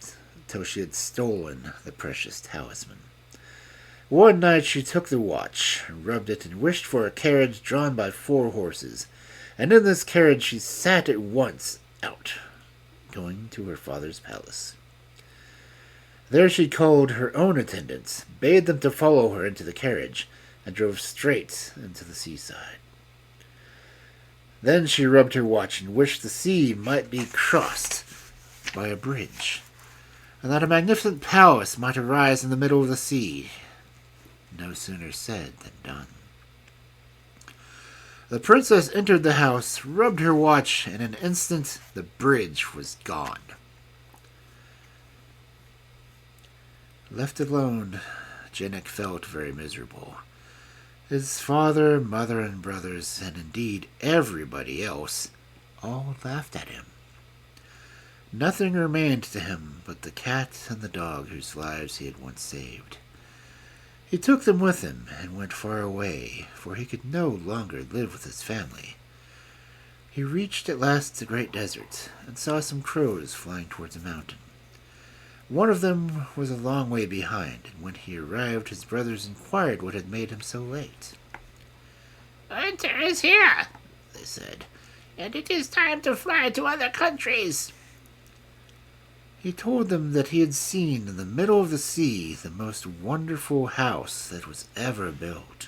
Speaker 2: till she had stolen the precious talisman. One night she took the watch, rubbed it, and wished for a carriage drawn by 4 horses, and in this carriage she sat at once out, going to her father's palace. There she called her own attendants, bade them to follow her into the carriage, and drove straight into the seaside. Then she rubbed her watch and wished the sea might be crossed by a bridge, and that a magnificent palace might arise in the middle of the sea. No sooner said than done. The princess entered the house, rubbed her watch, and in an instant the bridge was gone. Left alone, Janek felt very miserable. His father, mother, and brothers, and indeed everybody else, all laughed at him. Nothing remained to him but the cat and the dog whose lives he had once saved. He took them with him and went far away, for he could no longer live with his family. He reached at last the great desert, and saw some crows flying towards a mountain. One of them was a long way behind, and when he arrived his brothers inquired what had made him so late.
Speaker 3: "Winter is here," they said, "and it is time to fly to other countries."
Speaker 2: He told them that he had seen in the middle of the sea the most wonderful house that was ever built.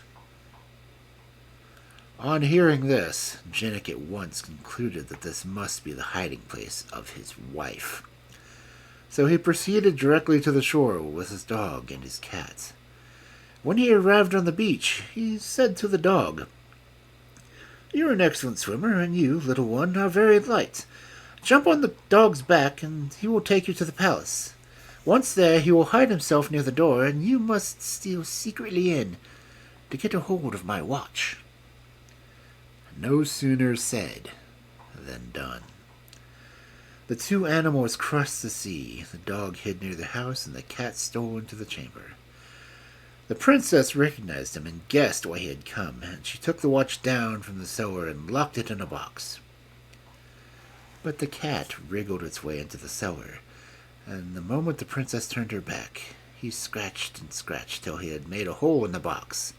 Speaker 2: On hearing this, Janek at once concluded that this must be the hiding place of his wife. So he proceeded directly to the shore with his dog and his cat. When he arrived on the beach, he said to the dog, "You are an excellent swimmer, and you, little one, are very light. Jump on the dog's back, and he will take you to the palace. Once there, he will hide himself near the door, and you must steal secretly in to get a hold of my watch." No sooner said than done. The 2 animals crossed the sea. The dog hid near the house, and the cat stole into the chamber. The princess recognized him and guessed why he had come, and she took the watch down from the cellar and locked it in a box. But the cat wriggled its way into the cellar, and the moment the princess turned her back, he scratched and scratched till he had made a hole in the box.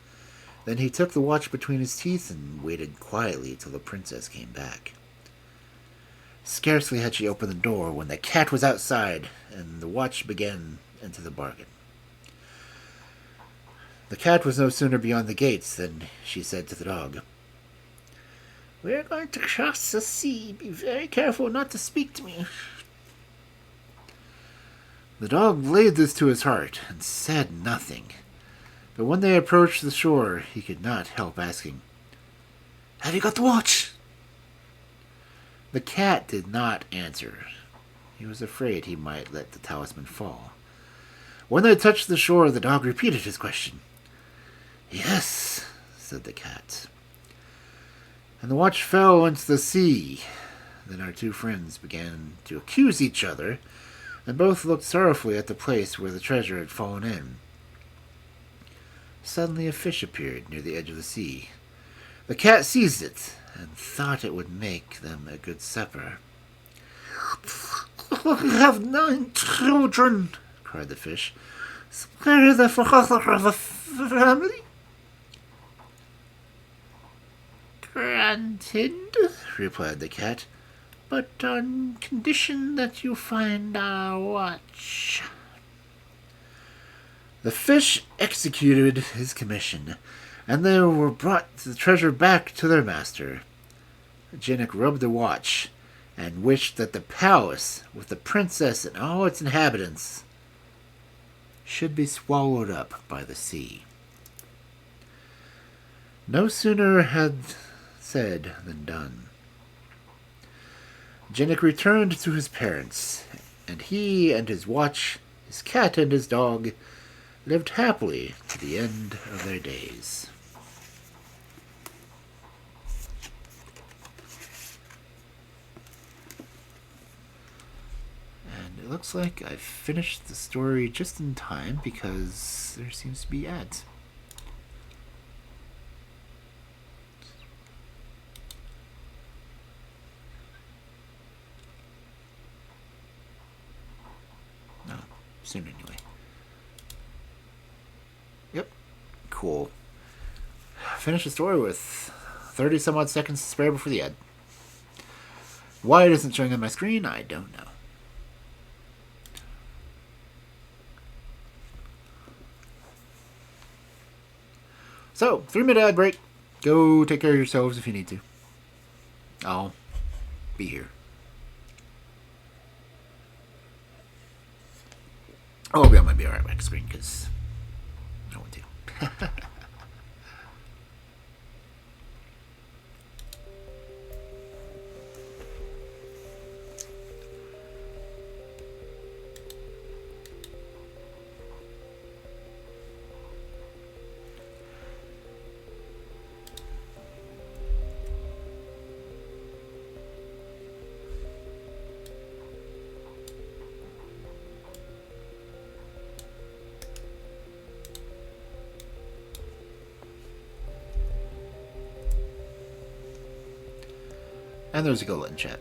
Speaker 2: Then he took the watch between his teeth and waited quietly till the princess came back. Scarcely had she opened the door when the cat was outside, and the watch began into the bargain. The cat was no sooner beyond the gates than she said to the dog,
Speaker 3: "We are going to cross the sea. Be very careful not to speak to me."
Speaker 2: The dog laid this to his heart and said nothing. But when they approached the shore, he could not help asking, "Have you got the watch?" The cat did not answer. He was afraid he might let the talisman fall. When they touched the shore, the dog repeated his question. "Yes," said the cat. And the watch fell into the sea. Then our 2 friends began to accuse each other, and both looked sorrowfully at the place where the treasure had fallen in. Suddenly a fish appeared near the edge of the sea. The cat seized it, and thought it would make them a good supper.
Speaker 3: "We have 9 children," cried the fish. "Spare the father of a family." "Granted," replied the cat, "but on condition that you find our watch."
Speaker 2: The fish executed his commission, and they were brought the treasure back to their master. Janek rubbed the watch, and wished that the palace, with the princess and all its inhabitants, should be swallowed up by the sea. No sooner had said than done. Janek returned to his parents, and he and his watch, his cat and his dog, lived happily to the end of their days.
Speaker 1: it looks like I've finished the story just in time because there seems to be ads. No, soon anyway. Yep, cool. Finish the story with 30 some odd seconds to spare before the ad. Why it isn't showing on my screen, I don't know. So, 3-minute ad break. Go take care of yourselves if you need to. I'll be here. Oh, I'll be on my BRX screen because I want to. And there's a Gola in chat.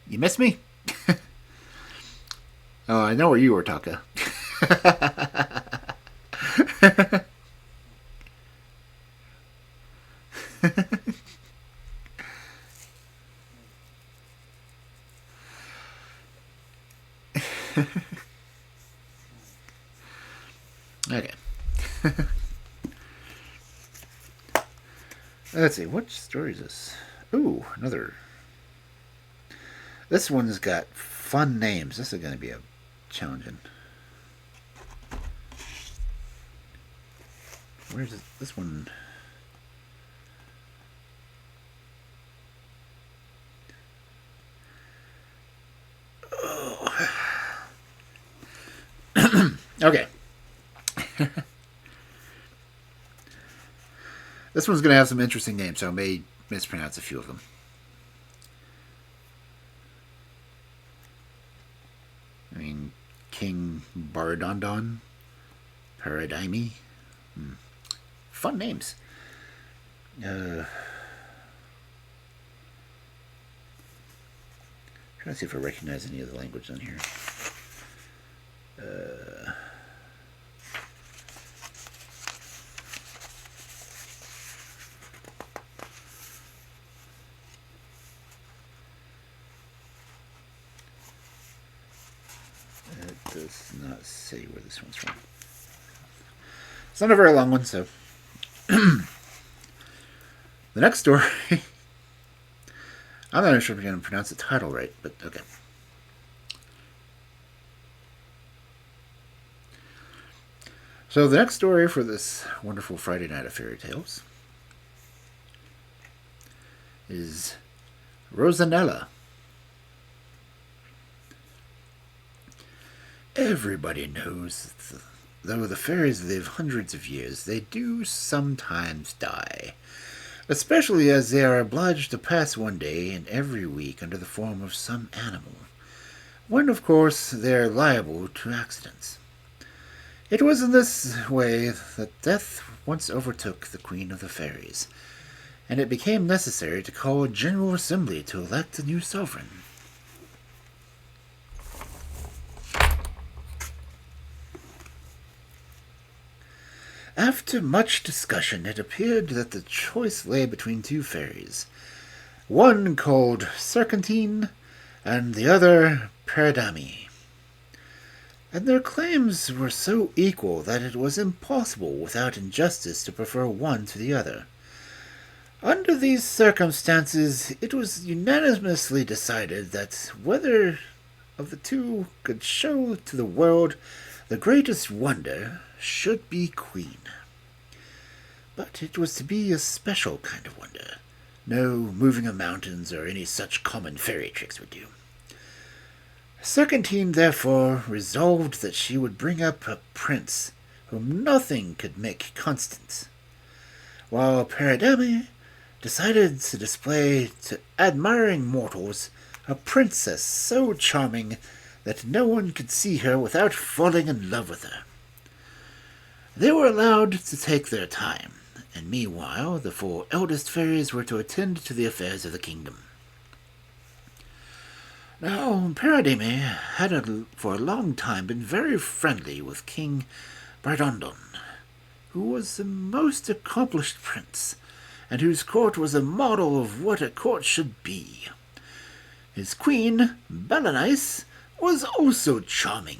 Speaker 1: You miss me? Oh, I know where you were, Taka. Okay. Let's see, what story is this? Ooh, another. This one's got fun names. This is going to be a challenging. Where's this one? Oh. Okay. This one's going to have some interesting names, so I may mispronounce a few of them. I mean, King Baradondon, Paradime. Fun names. Trying to see if I recognize any of the language on here. It does not say where this one's from. It's not a very long one, so. The next story. I'm not even sure if I'm going to pronounce the title right, but okay. So the next story for this wonderful Friday night of fairy tales is Rosanella. Everybody knows that though the fairies live hundreds of years, they do sometimes die, especially as they are obliged to pass one day in every week under the form of some animal, when of course they are liable to accidents. It was in this way that death once overtook the Queen of the Fairies, and it became necessary to call a general assembly to elect a new sovereign. After much discussion, it appeared that the choice lay between two fairies, one called Serpentine and the other Paradame. And their claims were so equal that it was impossible without injustice to prefer one to the other. Under these circumstances, it was unanimously decided that whether of the two could show to the world the greatest wonder should be queen. But it was to be a special kind of wonder. No moving of mountains or any such common fairy tricks would do. Serpentine, therefore, resolved that she would bring up a prince whom nothing could make constant, while Paradame decided to display to admiring mortals a princess so charming that no one could see her without falling in love with her. They were allowed to take their time, and meanwhile the 4 eldest fairies were to attend to the affairs of the kingdom. Now, Paradame had for a long time been very friendly with King Bardondon, who was a most accomplished prince, and whose court was a model of what a court should be. His queen, Balanice, was also charming.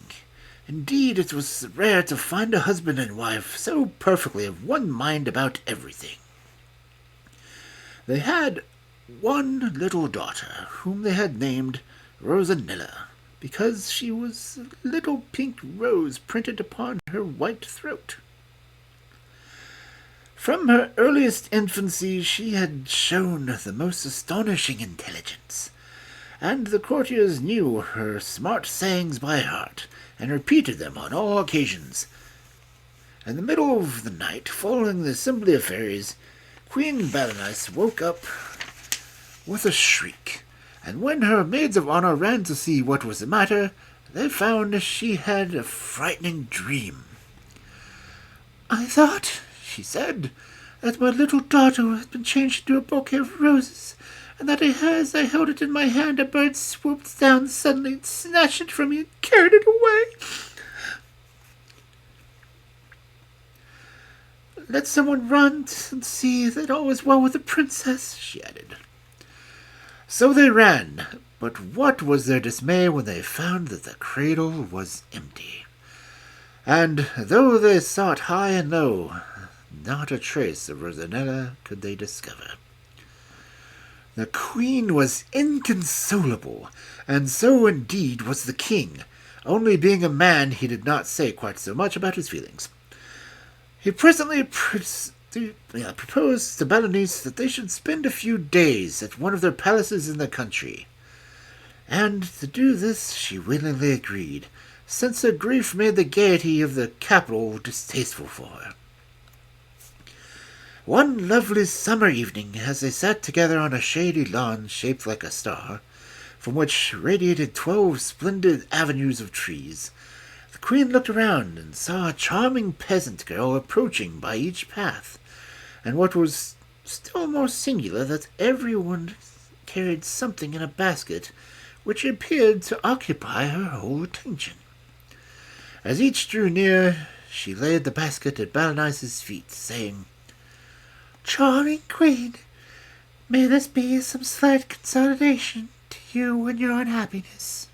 Speaker 1: Indeed, it was rare to find a husband and wife so perfectly of one mind about everything. They had one little daughter, whom they had named Rosanella, because she was a little pink rose printed upon her white throat. From her earliest infancy she had shown the most astonishing intelligence, and the courtiers knew her smart sayings by heart, and repeated them on all occasions. In the middle of the night, following the assembly of fairies, Queen Balanice woke up with a shriek, and when her maids of honor ran to see what was the matter, they found she had a frightening dream. "I thought," she said, "that my little daughter had been changed into a bouquet of roses,
Speaker 3: and that as I held it in my hand, a bird swooped down suddenly and snatched it from me and carried it away. Let someone run and see that all is well with the princess, she added. So they ran, but what was their dismay when they found that the cradle was empty. And though they sought high and low, not a trace of Rosanella could they discover. The queen was inconsolable, and so indeed was the king. Only being a man, he did not say quite so much about his feelings. He presently proposed to Berenice that they should spend a few days at one of their palaces in the country. And to do this she willingly agreed, since her grief made the gaiety of the capital distasteful for her. One lovely summer evening, as they sat together on a shady lawn shaped like a star, from which radiated 12 splendid avenues of trees, the queen looked around and saw a charming peasant girl approaching by each path, and what was still more singular, that everyone carried something in a basket which appeared to occupy her whole attention. As each drew near, she laid the basket at Berenice's feet, saying, "Charming queen, may this be some slight consolation to you in your unhappiness."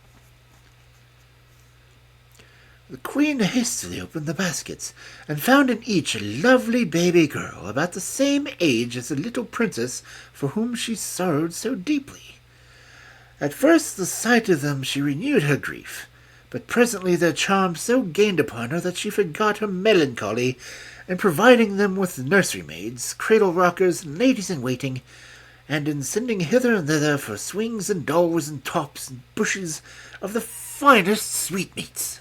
Speaker 3: The queen hastily opened the baskets, and found in each a lovely baby girl, about the same age as the little princess for whom she sorrowed so deeply. At first the sight of them she renewed her grief, but presently their charm so gained upon her that she forgot her melancholy, and providing them with nursery maids, cradle rockers, and ladies-in-waiting, and in sending hither and thither for swings and dolls and tops and bushes of the finest sweetmeats.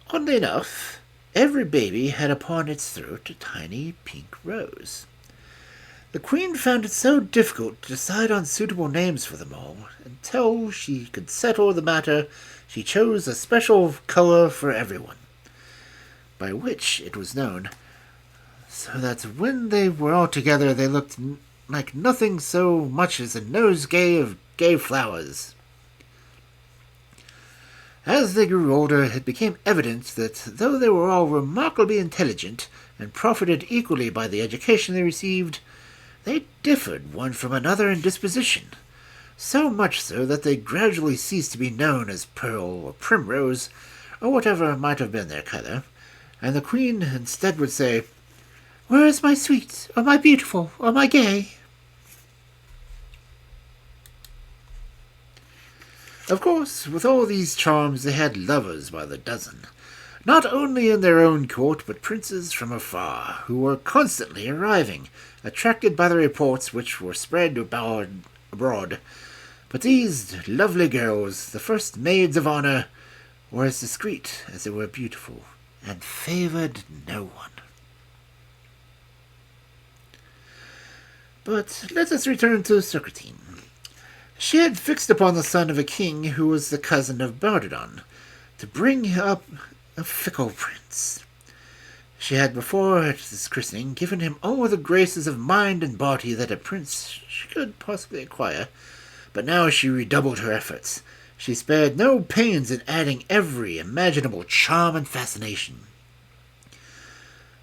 Speaker 3: Oddly enough, every baby had upon its throat a tiny pink rose. The queen found it so difficult to decide on suitable names for them all. Until she could settle the matter, she chose a special color for everyone, by which it was known, so that when they were all together they looked like nothing so much as a nosegay of gay flowers. As they grew older, it became evident that though they were all remarkably intelligent, and profited equally by the education they received, they differed one from another in disposition, so much so that they gradually ceased to be known as Pearl or Primrose, or whatever might have been their colour, and the queen instead would say, "Where is my sweet, or my beautiful, or my gay?" Of course, with all these charms they had lovers by the dozen, not only in their own court, but princes from afar, who were constantly arriving, attracted by the reports which were spread abroad. But these lovely girls, the first maids of honour, were as discreet as they were beautiful, and favoured no one. But let us return to Socratine. She had fixed upon the son of a king who was the cousin of Bardodon, to bring up a fickle prince. She had before at his christening given him all the graces of mind and body that a prince could possibly acquire, but now she redoubled her efforts. She spared no pains in adding every imaginable charm and fascination,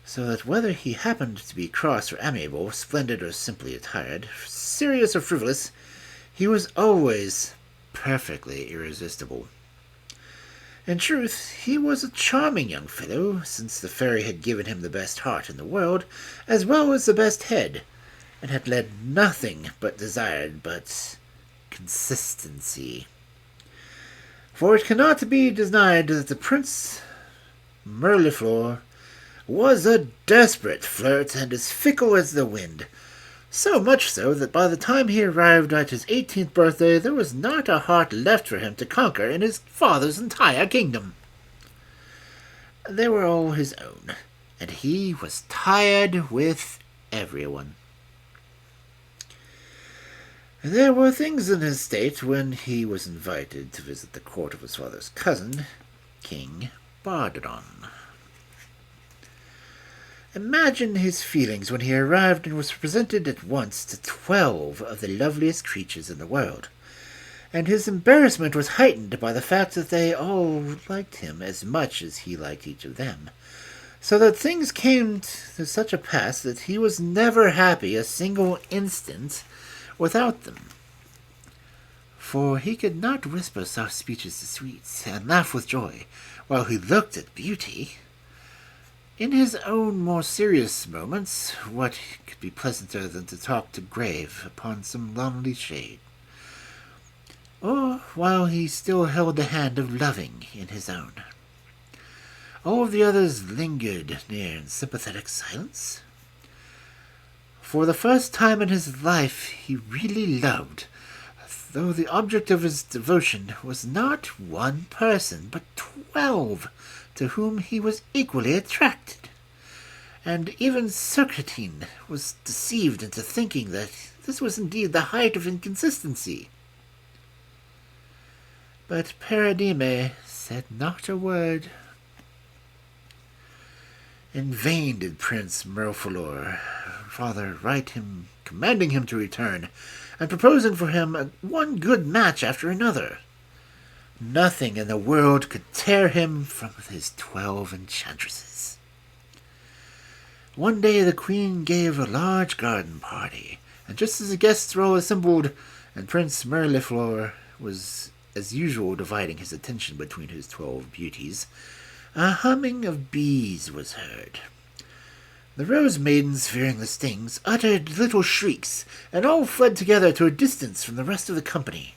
Speaker 3: so that whether he happened to be cross or amiable, splendid or simply attired, serious or frivolous, he was always perfectly irresistible. In truth, he was a charming young fellow, since the fairy had given him the best heart in the world, as well as the best head, and had led nothing but desired but consistency. For it cannot be denied that the Prince Mirliflor was a desperate flirt and as fickle as the wind, so much so that by the time he arrived at his 18th birthday there was not a heart left for him to conquer in his father's entire kingdom. They were all his own, and he was tired with everyone. There were things in his state when he was invited to visit the court of his father's cousin, King Bardodon. Imagine his feelings when he arrived and was presented at once to 12 of the loveliest creatures in the world. And his embarrassment was heightened by the fact that they all liked him as much as he liked each of them. So that things came to such a pass that he was never happy a single instant without them. For he could not whisper soft speeches to sweets and laugh with joy while he looked at beauty. In his own more serious moments, what could be pleasanter than to talk to grave upon some lonely shade? Or while he still held the hand of loving in his own. All of the others lingered near in sympathetic silence. For the first time in his life he really loved, though the object of his devotion was not one person, but 12, to whom he was equally attracted. And even Socratine was deceived into thinking that this was indeed the height of inconsistency. But Paradime said not a word. In vain did Prince Miroflor father write him, commanding him to return, and proposing for him one good match after another. Nothing in the world could tear him from his 12 enchantresses. One day the queen gave a large garden party, and just as the guests were all assembled, and Prince Miroflor was as usual dividing his attention between his 12 beauties, a humming of bees was heard. The rose maidens, fearing the stings, uttered little shrieks, and all fled together to a distance from the rest of the company.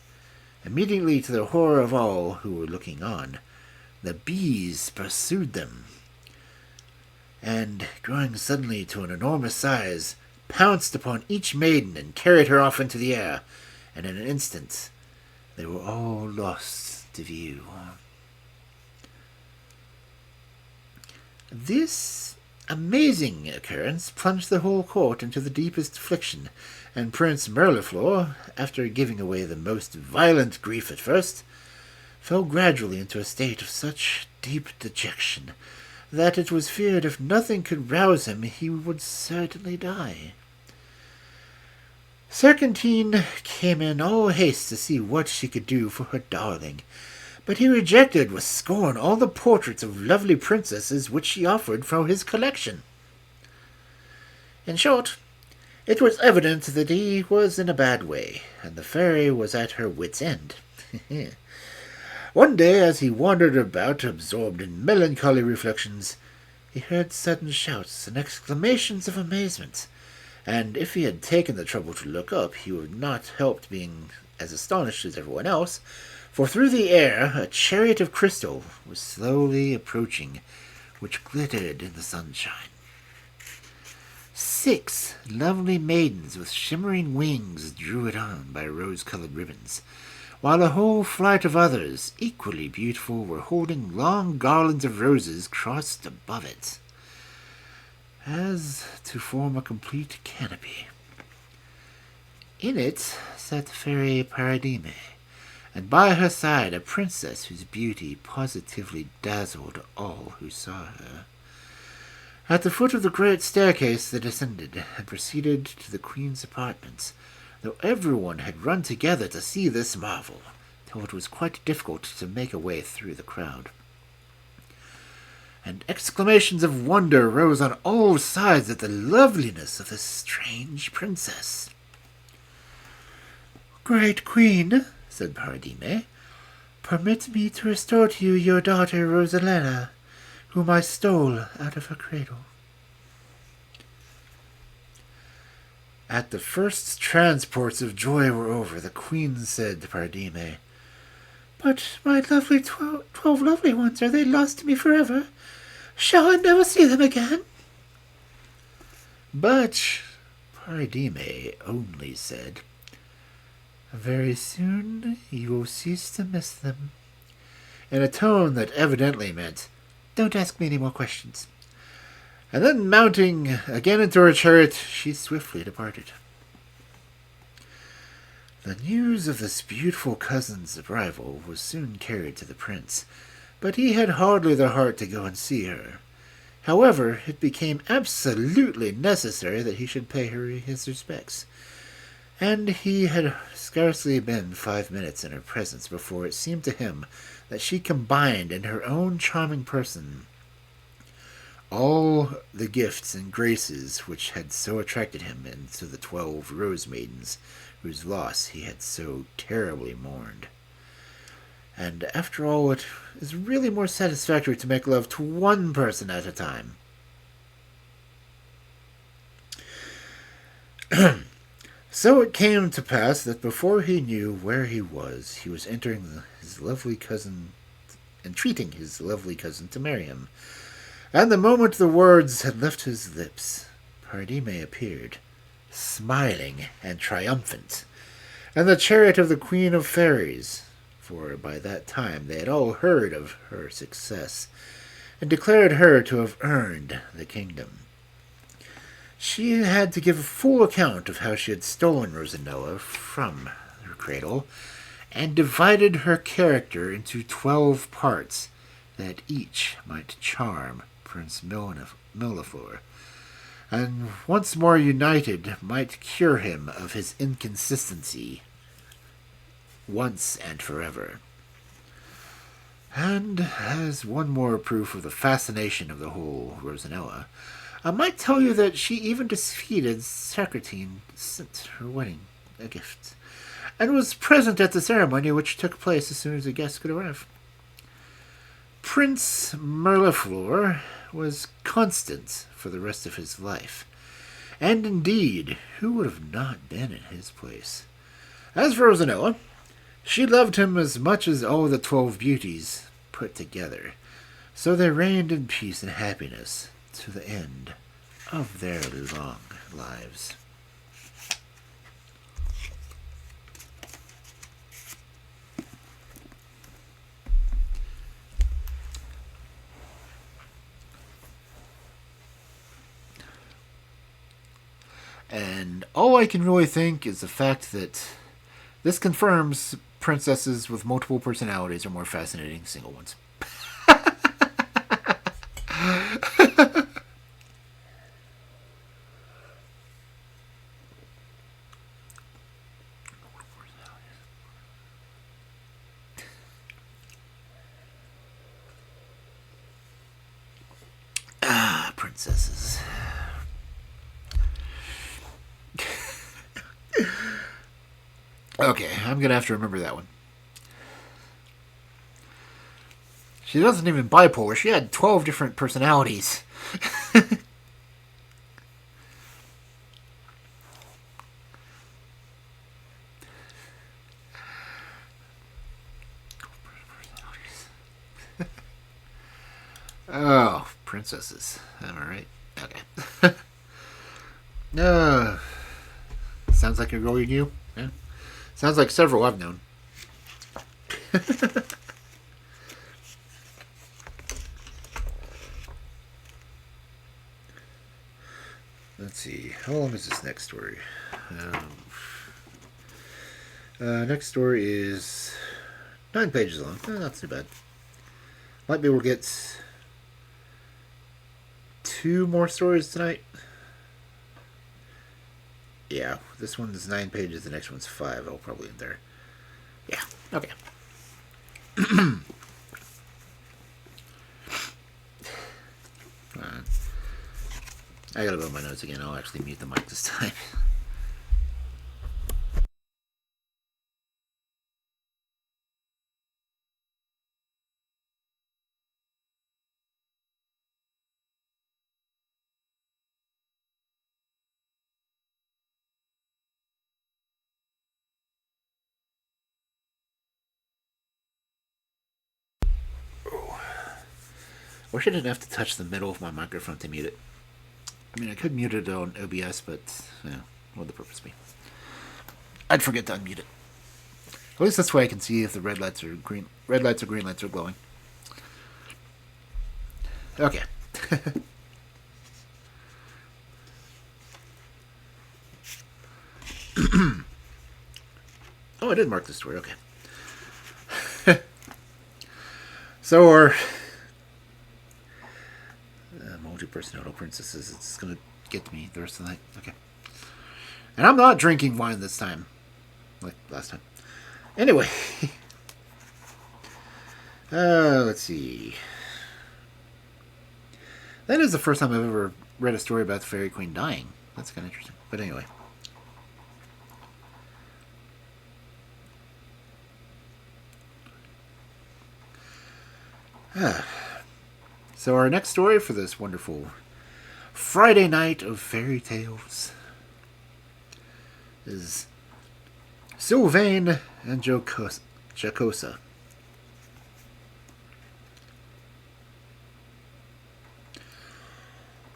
Speaker 3: Immediately, to the horror of all who were looking on, the bees pursued them, and, growing suddenly to an enormous size, pounced upon each maiden and carried her off into the air, and in an instant they were all lost to view. This amazing occurrence plunged the whole court into the deepest affliction, and Prince Miroflor, after giving away the most violent grief at first, fell gradually into a state of such deep dejection that it was feared if nothing could rouse him he would certainly die. Serpentine came in all haste to see what she could do for her darling, but he rejected with scorn all the portraits of lovely princesses which she offered for his collection. In short, it was evident that he was in a bad way, and the fairy was at her wit's end. One day, as he wandered about, absorbed in melancholy reflections, he heard sudden shouts and exclamations of amazement, and if he had taken the trouble to look up, he would not help being as astonished as everyone else, for through the air a chariot of crystal was slowly approaching, which glittered in the sunshine. 6 lovely maidens with shimmering wings drew it on by rose-colored ribbons, while a whole flight of others, equally beautiful, were holding long garlands of roses crossed above it, as to form a complete canopy. In it sat the fairy Paradime, and by her side a princess whose beauty positively dazzled all who saw her. At the foot of the great staircase they descended, and proceeded to the queen's apartments, though everyone had run together to see this marvel, till it was quite difficult to make a way through the crowd. And exclamations of wonder rose on all sides at the loveliness of this strange princess. "Great queen," said Paradime, "permit me to restore to you your daughter Rosanella, whom I stole out of her cradle." At the first transports of joy were over, the queen said to Paradime, "But my lovely 12 lovely ones, are they lost to me forever? Shall I never see them again?" But Paradime only said, "Very soon you will cease to miss them," in a tone that evidently meant, "Don't ask me any more questions." And then, mounting again into her chariot, she swiftly departed. The news of this beautiful cousin's arrival was soon carried to the prince, but he had hardly the heart to go and see her. However, it became absolutely necessary that he should pay her his respects, and he had scarcely been 5 minutes in her presence before it seemed to him that she combined in her own charming person all the gifts and graces which had so attracted him into the 12 rose maidens whose loss he had so terribly mourned. And after all, it is really more satisfactory to make love to one person at a time. So it came to pass that before he knew where he was entering his lovely cousin, entreating his lovely cousin to marry him. And the moment the words had left his lips, Pardime appeared, smiling and triumphant, and the chariot of the Queen of Fairies, for by that time they had all heard of her success, and declared her to have earned the kingdom. She had to give a full account of how she had stolen Rosanella from her cradle, and divided her character into 12 parts, that each might charm Prince Millefleur, and once more united might cure him of his inconsistency once and forever. And as one more proof of the fascination of the whole Rosanella, I might tell you that she even defeated Sacratine, sent her wedding a gift, and was present at the ceremony which took place as soon as the guests could arrive. Prince Mirliflor was constant for the rest of his life, and indeed, who would have not been in his place? As for Rosanella, she loved him as much as all the 12 beauties put together, so they reigned in peace and happiness to the end of their long lives. And all I can really think is the fact that this confirms princesses with multiple personalities are more fascinating than single ones. Princesses. Okay, I'm gonna have to remember that one. She wasn't even bipolar. She had 12 different personalities. Oh, princesses. Am I right? Okay. Sounds like a girl you knew. Yeah. Sounds like several I've known. Let's see. How long is this next story? Next story is 9 pages long. Not too bad. Might be able to get 2 more stories tonight. Yeah, this one's 9 pages, the next one's 5. I'll probably end there. Yeah, okay. I gotta go to my notes again. I'll actually mute the mic this time. Wish I didn't have to touch the middle of my microphone to mute it. I mean, I could mute it on OBS, but yeah, what would the purpose be? I'd forget to unmute it. At least this way I can see if the red lights or green lights are glowing. Okay. Oh, I did mark this story. Okay. So, I'm multi-personality princesses. It's gonna get to me the rest of the night. Okay. And I'm not drinking wine this time, like last time. Anyway, let's see. That is the first time I've ever read a story about the Fairy Queen dying. That's kind of interesting. But anyway. So our next story for this wonderful Friday night of fairy tales is Sylvain and Jocosa.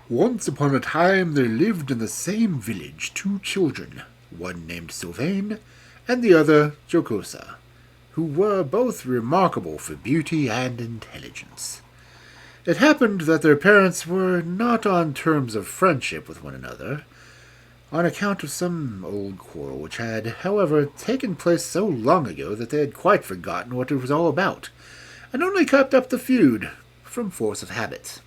Speaker 3: Once upon a time there lived in the same village 2 children, one named Sylvain and the other Jocosa, who were both remarkable for beauty and intelligence. It happened that their parents were not on terms of friendship with one another, on account of some old quarrel which had, however, taken place so long ago that they had quite forgotten what it was all about, and only kept up the feud from force of habit.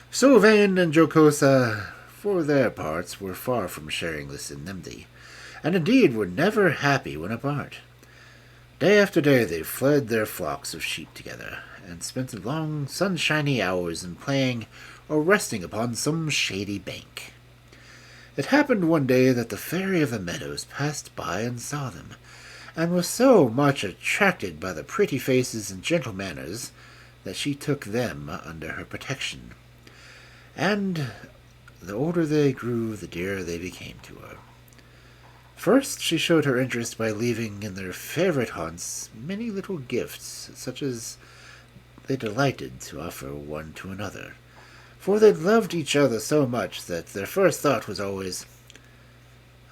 Speaker 3: Sylvain and Jocosa, for their parts, were far from sharing this enmity, and indeed were never happy when apart. Day after day they fed their flocks of sheep together, and spent long sunshiny hours in playing or resting upon some shady bank. It happened one day that the Fairy of the Meadows passed by and saw them, and was so much attracted by the pretty faces and gentle manners that she took them under her protection. And the older they grew, the dearer they became to her. First, she showed her interest by leaving in their favorite haunts many little gifts, such as they delighted to offer one to another, for they loved each other so much that their first thought was always,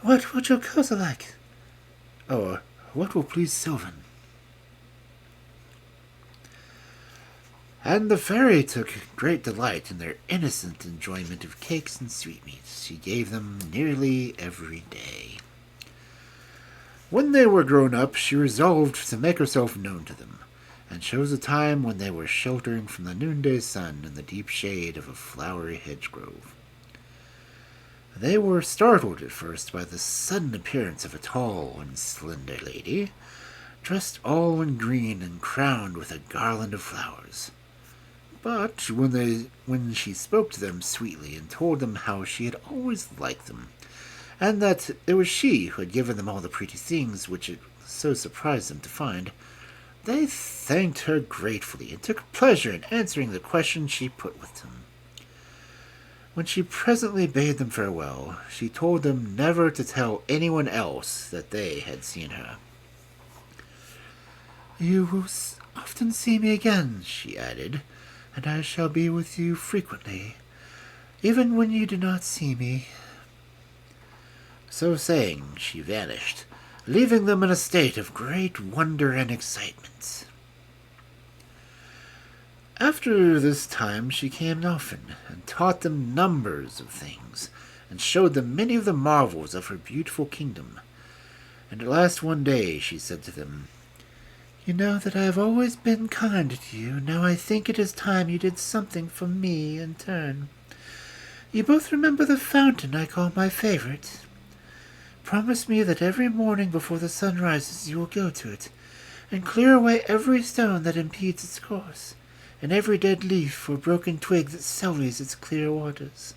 Speaker 3: "What will Jocosa like?" or "What will please Sylvain?" And the fairy took great delight in their innocent enjoyment of cakes and sweetmeats she gave them nearly every day. When they were grown up, she resolved to make herself known to them, and chose a time when they were sheltering from the noonday sun in the deep shade of a flowery hedge-grove. They were startled at first by the sudden appearance of a tall and slender lady, dressed all in green and crowned with a garland of flowers. But when she spoke to them sweetly and told them how she had always liked them, and that it was she who had given them all the pretty things which it so surprised them to find, they thanked her gratefully and took pleasure in answering the questions she put with them. When she presently bade them farewell, she told them never to tell anyone else that they had seen her. "You will often see me again," she added, "and I shall be with you frequently, even when you do not see me." So saying, she vanished, leaving them in a state of great wonder and excitement. After this time she came often, and taught them numbers of things, and showed them many of the marvels of her beautiful kingdom. And at last one day she said to them, "You know that I have always been kind to you. Now I think it is time you did something for me in turn. You both remember the fountain I call my favorite. Promise me that every morning before the sun rises you will go to it, and clear away every stone that impedes its course, and every dead leaf or broken twig that sullies its clear waters.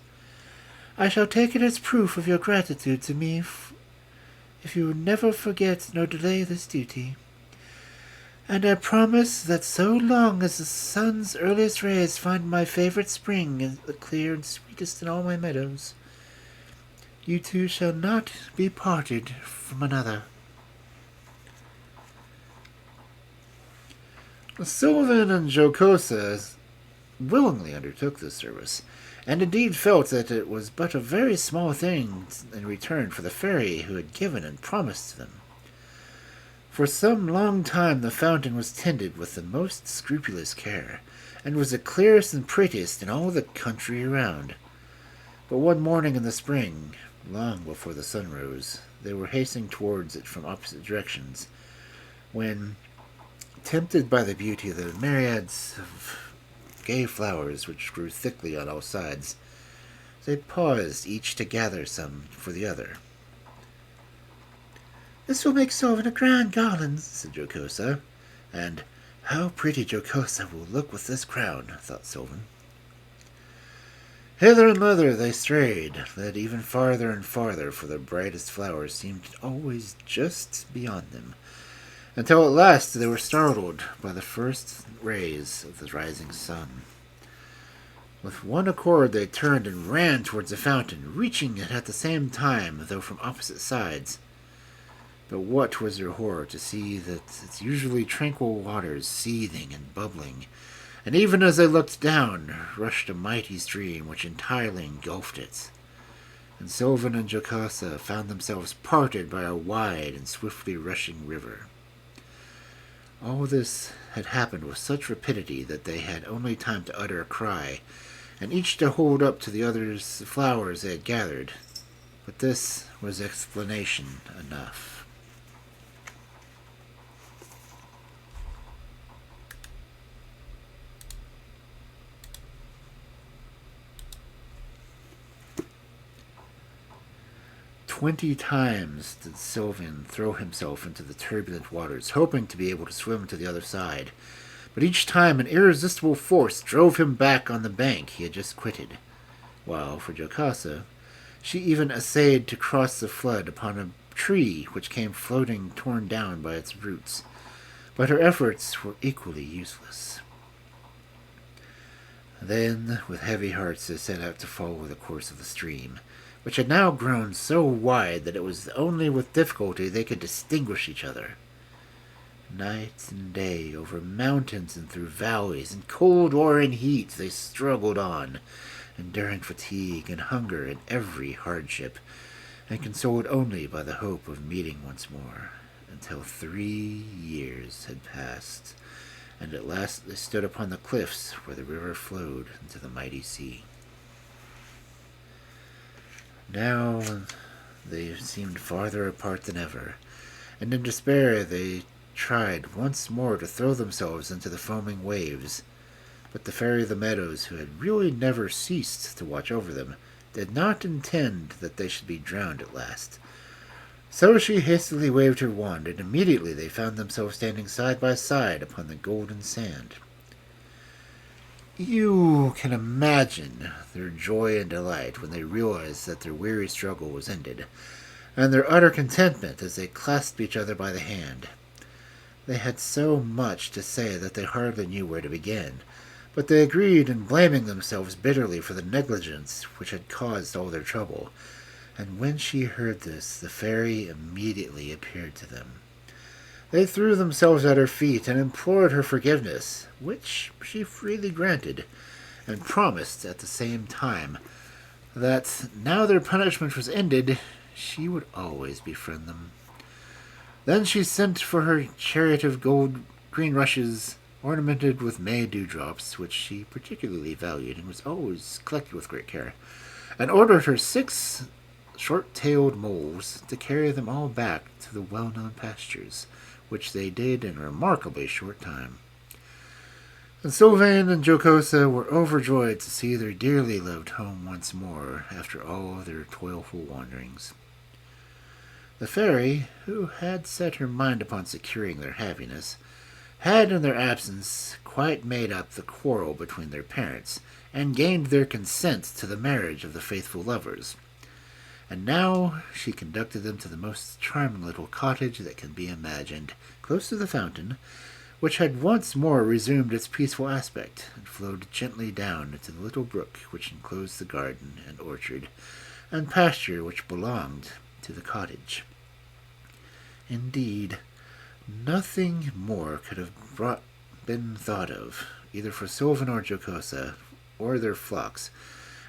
Speaker 3: I shall take it as proof of your gratitude to me if you never forget nor delay this duty. And I promise that so long as the sun's earliest rays find my favorite spring the clear and sweetest in all my meadows, you two shall not be parted from another." Sylvain and Jocosa willingly undertook this service, and indeed felt that it was but a very small thing in return for the fairy who had given and promised to them. For some long time the fountain was tended with the most scrupulous care, and was the clearest and prettiest in all the country around. But one morning in the spring, long before the sun rose, they were hastening towards it from opposite directions, when, tempted by the beauty of the myriads of gay flowers which grew thickly on all sides. They paused, each to gather some for the other. "This will make Sylvain a grand garland," said Jocosa. And how pretty Jocosa will look with this crown, thought Sylvain. Hither and thither they strayed, led even farther and farther, for the brightest flowers seemed always just beyond them, until at last they were startled by the first rays of the rising sun. With one accord they turned and ran towards the fountain, reaching it at the same time, though from opposite sides. But what was their horror to see that its usually tranquil waters seething and bubbling, and even as they looked down, rushed a mighty stream which entirely engulfed it. And Sylvain and Jocosa found themselves parted by a wide and swiftly rushing river. All this had happened with such rapidity that they had only time to utter a cry, and each to hold up to the others the flowers they had gathered. But this was explanation enough. "20 times did Sylvain throw himself into the turbulent waters, hoping to be able to swim to the other side. But each time an irresistible force drove him back on the bank he had just quitted, while for Jocosa, she even essayed to cross the flood upon a tree which came floating torn down by its roots. But her efforts were equally useless. Then, with heavy hearts, they set out to follow the course of the stream, which had now grown so wide that it was only with difficulty they could distinguish each other. Night and day, over mountains and through valleys, in cold or in heat, they struggled on, enduring fatigue and hunger and every hardship, and consoled only by the hope of meeting once more, until 3 years had passed, and at last they stood upon the cliffs where the river flowed into the mighty sea. Now they seemed farther apart than ever, and in despair they tried once more to throw themselves into the foaming waves. But the Fairy of the Meadows, who had really never ceased to watch over them, did not intend that they should be drowned at last. So she hastily waved her wand, and immediately they found themselves standing side by side upon the golden sand. You can imagine their joy and delight when they realized that their weary struggle was ended, and their utter contentment as they clasped each other by the hand. They had so much to say that they hardly knew where to begin, but they agreed in blaming themselves bitterly for the negligence which had caused all their trouble. And when she heard this, the fairy immediately appeared to them. They threw themselves at her feet and implored her forgiveness, which she freely granted, and promised at the same time that, now their punishment was ended, she would always befriend them. Then she sent for her chariot of green rushes, ornamented with May dewdrops, which she particularly valued and was always collected with great care, and ordered her 6 short-tailed moles to carry them all back to the well-known pastures, which they did in a remarkably short time. And Sylvain and Jocosa were overjoyed to see their dearly loved home once more after all their toilful wanderings. The fairy, who had set her mind upon securing their happiness, had in their absence quite made up the quarrel between their parents, and gained their consent to the marriage of the faithful lovers. And now she conducted them to the most charming little cottage that can be imagined, close to the fountain, which had once more resumed its peaceful aspect, and flowed gently down into the little brook which enclosed the garden and orchard, and pasture which belonged to the cottage. Indeed, nothing more could have been thought of, either for Sylvain or Jocosa, or their flocks,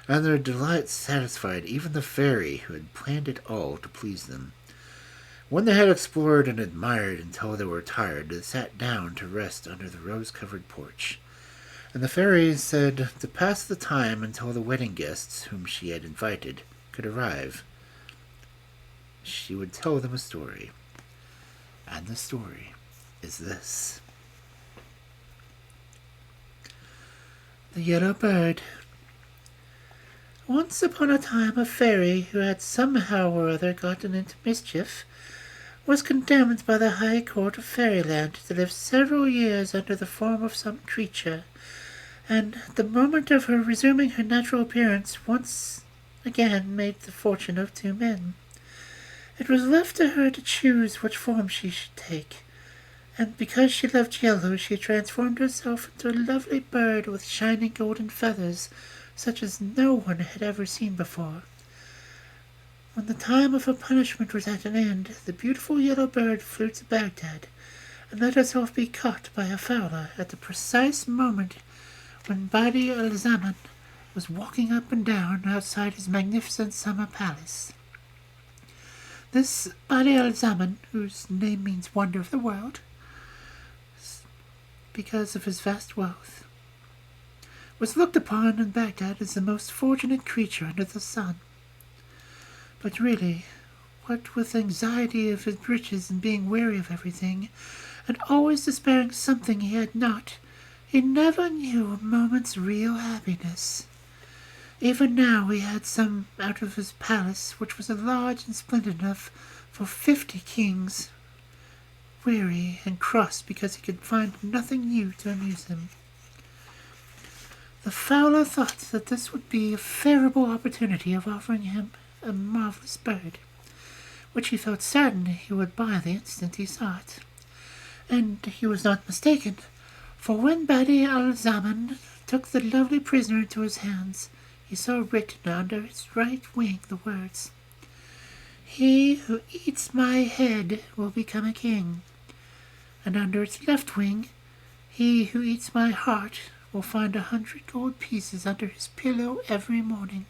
Speaker 3: and their delight satisfied even the fairy who had planned it all to please them. When they had explored and admired until they were tired, they sat down to rest under the rose-covered porch, and the fairy said to pass the time until the wedding guests whom she had invited could arrive. She would tell them a story, and the story is this.
Speaker 2: The Yellow Bird. Once upon a time a fairy who had somehow or other gotten into mischief was condemned by the High Court of Fairyland to live several years under the form of some creature, and the moment of her resuming her natural appearance once again made the fortune of two men. It was left to her to choose which form she should take, and because she loved yellow she transformed herself into a lovely bird with shining golden feathers, such as no one had ever seen before. When the time of her punishment was at an end, the beautiful yellow bird flew to Baghdad, and let herself be caught by a fowler at the precise moment when Badi al-Zaman was walking up and down outside his magnificent summer palace. This Badi al-Zaman, whose name means wonder of the world, because of his vast wealth, was looked upon in Baghdad as the most fortunate creature under the sun. But really, what with anxiety of his riches and being weary of everything, and always despairing something he had not, he never knew a moment's real happiness. Even now he had some out of his palace, which was large and splendid enough for 50 kings, weary and cross because he could find nothing new to amuse him. The fowler thought that this would be a favourable opportunity of offering him a marvellous bird, which he felt certain he would buy the instant he saw it. And he was not mistaken, for when Badi al-Zaman took the lovely prisoner into his hands, he saw written under its right wing the words, "He who eats my head will become a king," and under its left wing, "He who eats my heart will find 100 gold pieces under his pillow every morning."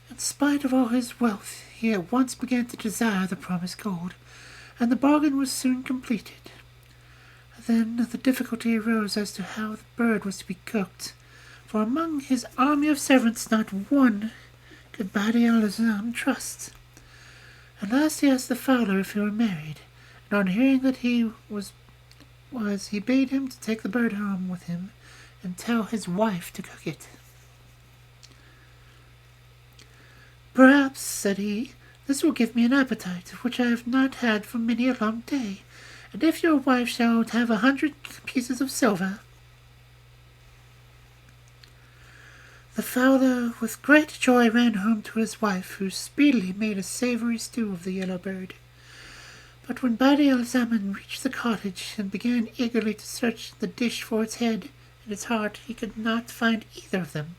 Speaker 2: In spite of all his wealth, he at once began to desire the promised gold, and the bargain was soon completed. Then the difficulty arose as to how the bird was to be cooked, for among his army of servants not one could Badi al-Azam trust. At last he asked the fowler if he were married, and on hearing that he was, he bade him to take the bird home with him and tell his wife to cook it. "Perhaps," said he, "this will give me an appetite, which I have not had for many a long day, and if your wife shall have 100 pieces of silver." The fowler with great joy ran home to his wife, who speedily made a savoury stew of the yellow bird. But when Badi al-Zaman reached the cottage and began eagerly to search the dish for its head and its heart, he could not find either of them.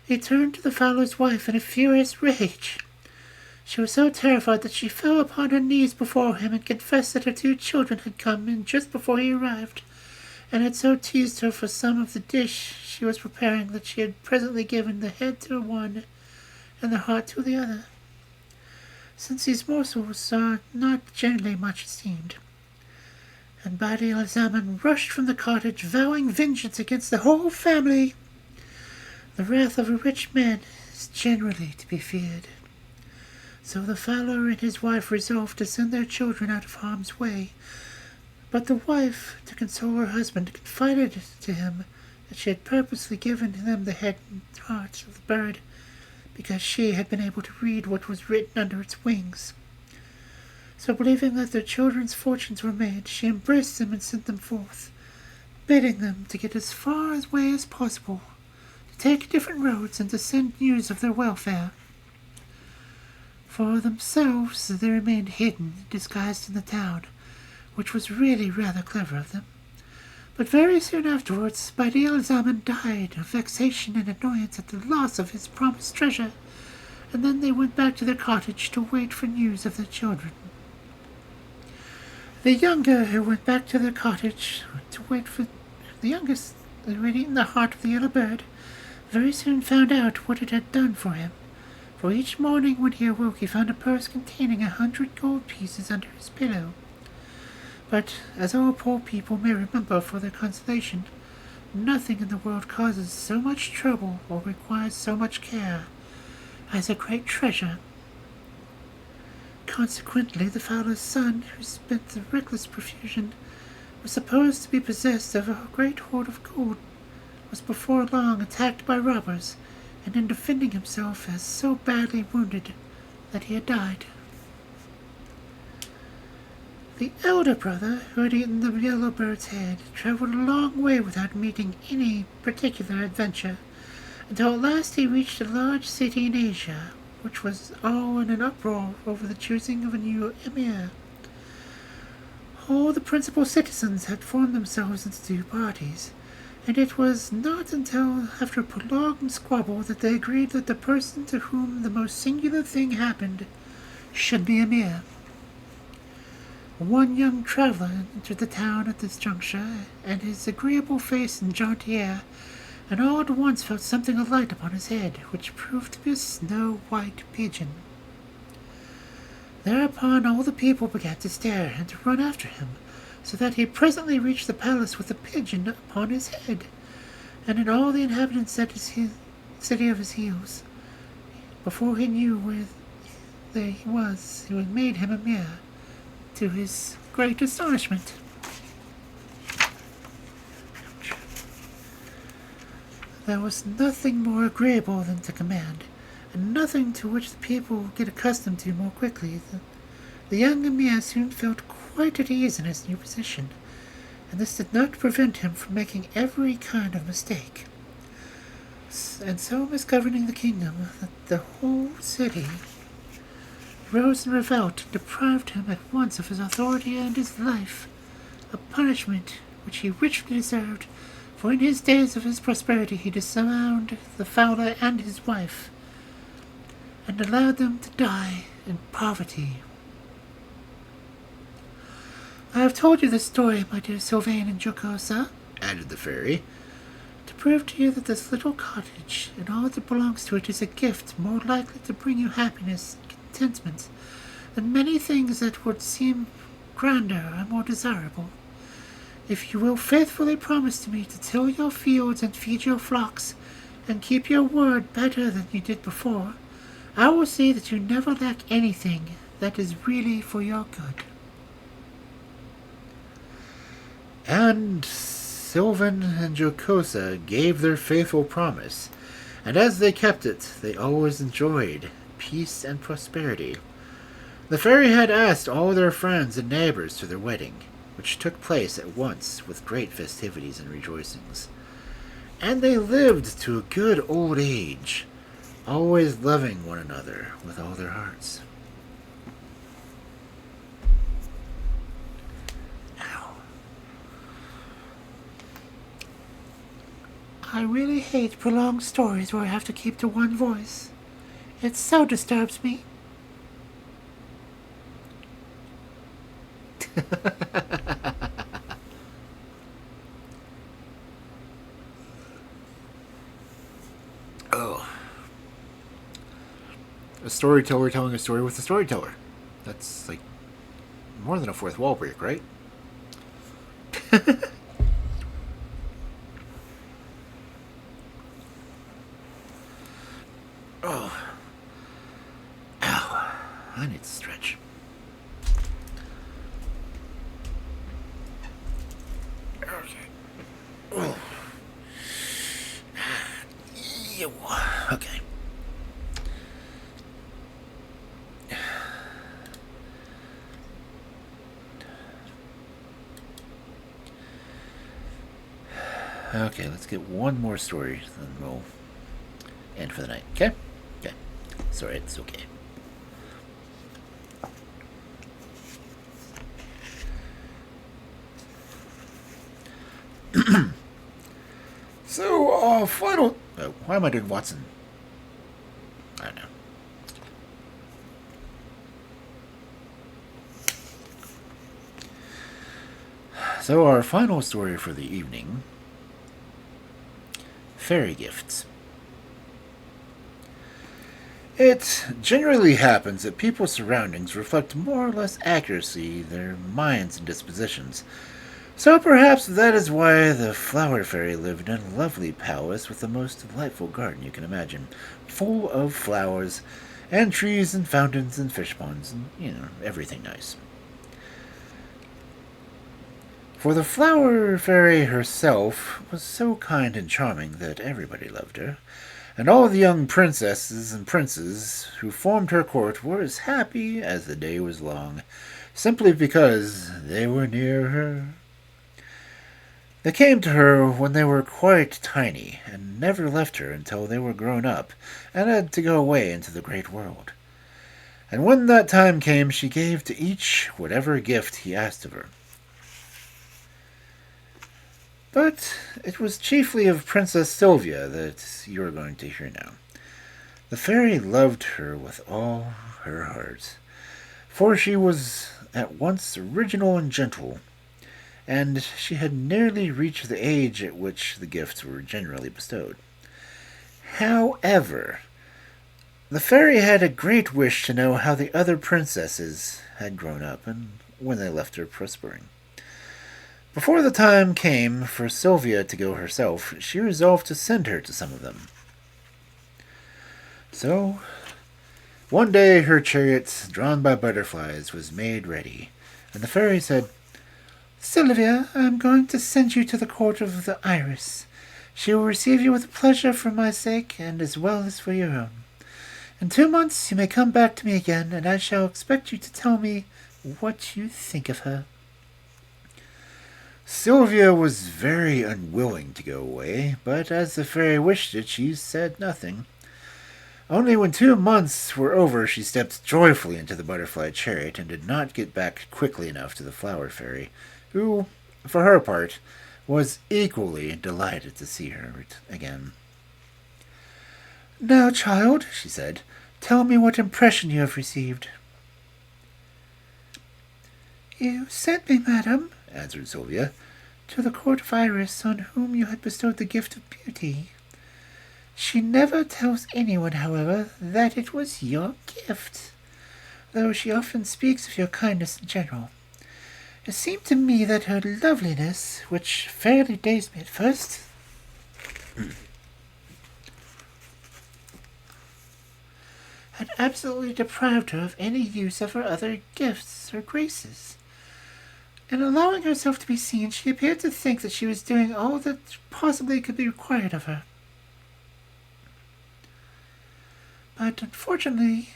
Speaker 2: He turned to the fowler's wife in a furious rage. She was so terrified that she fell upon her knees before him and confessed that her 2 children had come in just before he arrived, and had so teased her for some of the dish she was preparing that she had presently given the head to one and the heart to the other, since these morsels are not generally much esteemed. And Badi al-Zaman rushed from the cottage, vowing vengeance against the whole family. The wrath of a rich man is generally to be feared. So the fowler and his wife resolved to send their children out of harm's way. But the wife, to console her husband, confided to him that she had purposely given them the head and heart of the bird, because she had been able to read what was written under its wings. So believing that their children's fortunes were made, she embraced them and sent them forth, bidding them to get as far away as possible, take different roads, and to send news of their welfare. For themselves, they remained hidden, disguised in the town, which was really rather clever of them. But very soon afterwards, Badi al-Zaman died of vexation and annoyance at the loss of his promised treasure, and then they went back to their cottage to wait for news of their children. The younger, who went back to their cottage to wait for the youngest, who had eaten the heart of the yellow bird, very soon found out what it had done for him, for each morning when he awoke he found a purse containing 100 gold pieces under his pillow. But, as all poor people may remember for their consolation, nothing in the world causes so much trouble or requires so much care as a great treasure. Consequently, the fowler's son, who spent the reckless profusion, was supposed to be possessed of a great hoard of gold, was before long attacked by robbers, and in defending himself was so badly wounded that he had died. The elder brother, who had eaten the yellow bird's head, traveled a long way without meeting any particular adventure, until at last he reached a large city in Asia, which was all in an uproar over the choosing of a new emir. All the principal citizens had formed themselves into two parties, and it was not until after a prolonged squabble that they agreed that the person to whom the most singular thing happened should be emir. One young traveller entered the town at this juncture, and his agreeable face and jaunty air, and all at once felt something alight upon his head, which proved to be a snow-white pigeon. Thereupon all the people began to stare and to run after him, so that he presently reached the palace with the pigeon upon his head, and in all the inhabitants set his city of his heels. Before he knew where he was, it was made him emir, to his great astonishment. There was nothing more agreeable than to command, and nothing to which the people get accustomed to more quickly. The young emir soon felt quite at ease in his new position, and this did not prevent him from making every kind of mistake, and so misgoverning the kingdom that the whole city rose in revolt and deprived him at once of his authority and his life, a punishment which he richly deserved, for in his days of his prosperity he disarmed the fowler and his wife, and allowed them to die in poverty. I have told you this story, my dear Sylvain and Jocosa,
Speaker 3: added the fairy,
Speaker 2: to prove to you that this little cottage and all that belongs to it is a gift more likely to bring you happiness and contentment than many things that would seem grander and more desirable. If you will faithfully promise to me to till your fields and feed your flocks, and keep your word better than you did before, I will see that you never lack anything that is really for your good.
Speaker 3: And Sylvain and Jocosa gave their faithful promise, and as they kept it, they always enjoyed peace and prosperity. The fairy had asked all their friends and neighbors to their wedding, which took place at once with great festivities and rejoicings. And they lived to a good old age, always loving one another with all their hearts.
Speaker 2: I really hate prolonged stories where I have to keep to one voice. It so disturbs me.
Speaker 1: Oh. A storyteller telling a story with a storyteller. That's like more than a fourth wall break, right? Oh. Ow. I need to stretch. Okay. Oh. Okay. Okay, let's get one more story, then we'll end for the night. Okay? Okay. Sorry, it's okay. So, final... why am I doing Watson? I don't know. So, our final story for the evening... Fairy gifts. It generally happens that people's surroundings reflect more or less accurately their minds and dispositions. So perhaps that is why the flower fairy lived in a lovely palace with the most delightful garden you can imagine, full of flowers,
Speaker 3: and trees and fountains and fish ponds and, everything nice. For the flower fairy herself was so kind and charming that everybody loved her, and all the young princesses and princes who formed her court were as happy as the day was long, simply because they were near her. They came to her when they were quite tiny, and never left her until they were grown up and had to go away into the great world. And when that time came, she gave to each whatever gift he asked of her. But it was chiefly of Princess Sylvia that you are going to hear now. The fairy loved her with all her heart, for she was at once original and gentle, and she had nearly reached the age at which the gifts were generally bestowed. However, the fairy had a great wish to know how the other princesses had grown up and when they left her prospering. Before the time came for Sylvia to go herself, she resolved to send her to some of them. So, one day her chariot, drawn by butterflies, was made ready, and the fairy said,
Speaker 2: "Sylvia, I am going to send you to the court of the Iris. She will receive you with pleasure for my sake, and as well as for your own. In 2 months you may come back to me again, and I shall expect you to tell me what you think of her."
Speaker 3: Sylvia was very unwilling to go away, but as the fairy wished it, she said nothing. Only when 2 months were over, she stepped joyfully into the butterfly chariot and did not get back quickly enough to the flower fairy, who, for her part, was equally delighted to see her again.
Speaker 2: "Now, child," she said, "tell me what impression you have received." "You sent me, madam," answered Sylvia, "to the court of Iris, on whom you had bestowed the gift of beauty. She never tells anyone, however, that it was your gift, though she often speaks of your kindness in general. It seemed to me that her loveliness, which fairly dazed me at first, had absolutely deprived her of any use of her other gifts or graces. In allowing herself to be seen, she appeared to think that she was doing all that possibly could be required of her. But unfortunately,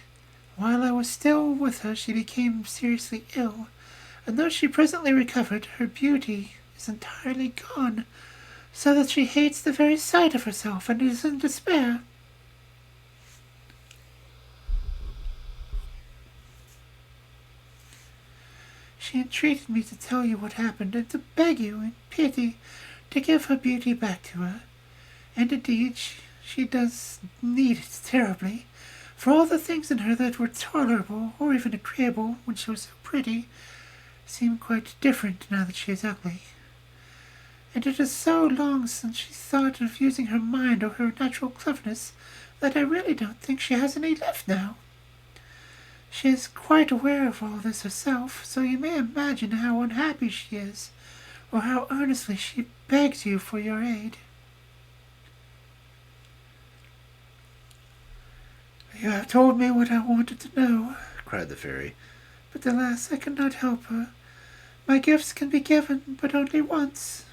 Speaker 2: while I was still with her, she became seriously ill, and though she presently recovered, her beauty is entirely gone, so that she hates the very sight of herself and is in despair. She entreated me to tell you what happened and to beg you, in pity, to give her beauty back to her. And indeed, she does need it terribly, for all the things in her that were tolerable or even agreeable when she was so pretty seem quite different now that she is ugly. And it is so long since she thought of using her mind or her natural cleverness that I really don't think she has any left now. She is quite aware of all this herself, so you may imagine how unhappy she is, or how earnestly she begs you for your aid." "You have told me what I wanted to know," cried the fairy, "but alas, I cannot help her. My gifts can be given, but only once."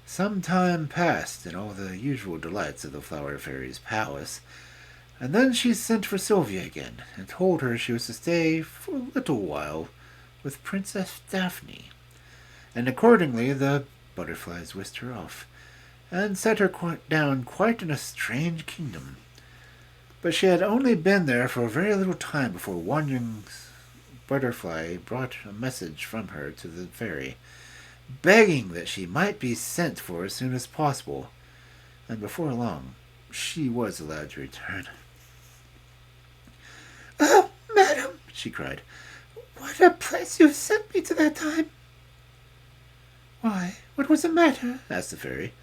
Speaker 3: Some time passed in all the usual delights of the flower fairy's palace, and then she sent for Sylvia again, and told her she was to stay for a little while with Princess Daphne. And accordingly the butterflies whisked her off, and set her down quite in a strange kingdom. But she had only been there for a very little time before a wandering butterfly brought a message from her to the fairy, begging that she might be sent for as soon as possible, and before long she was allowed to return.
Speaker 2: "Oh, madam," she cried, "what a place you have sent me to that time!" "Why, what was the matter?" asked the fairy.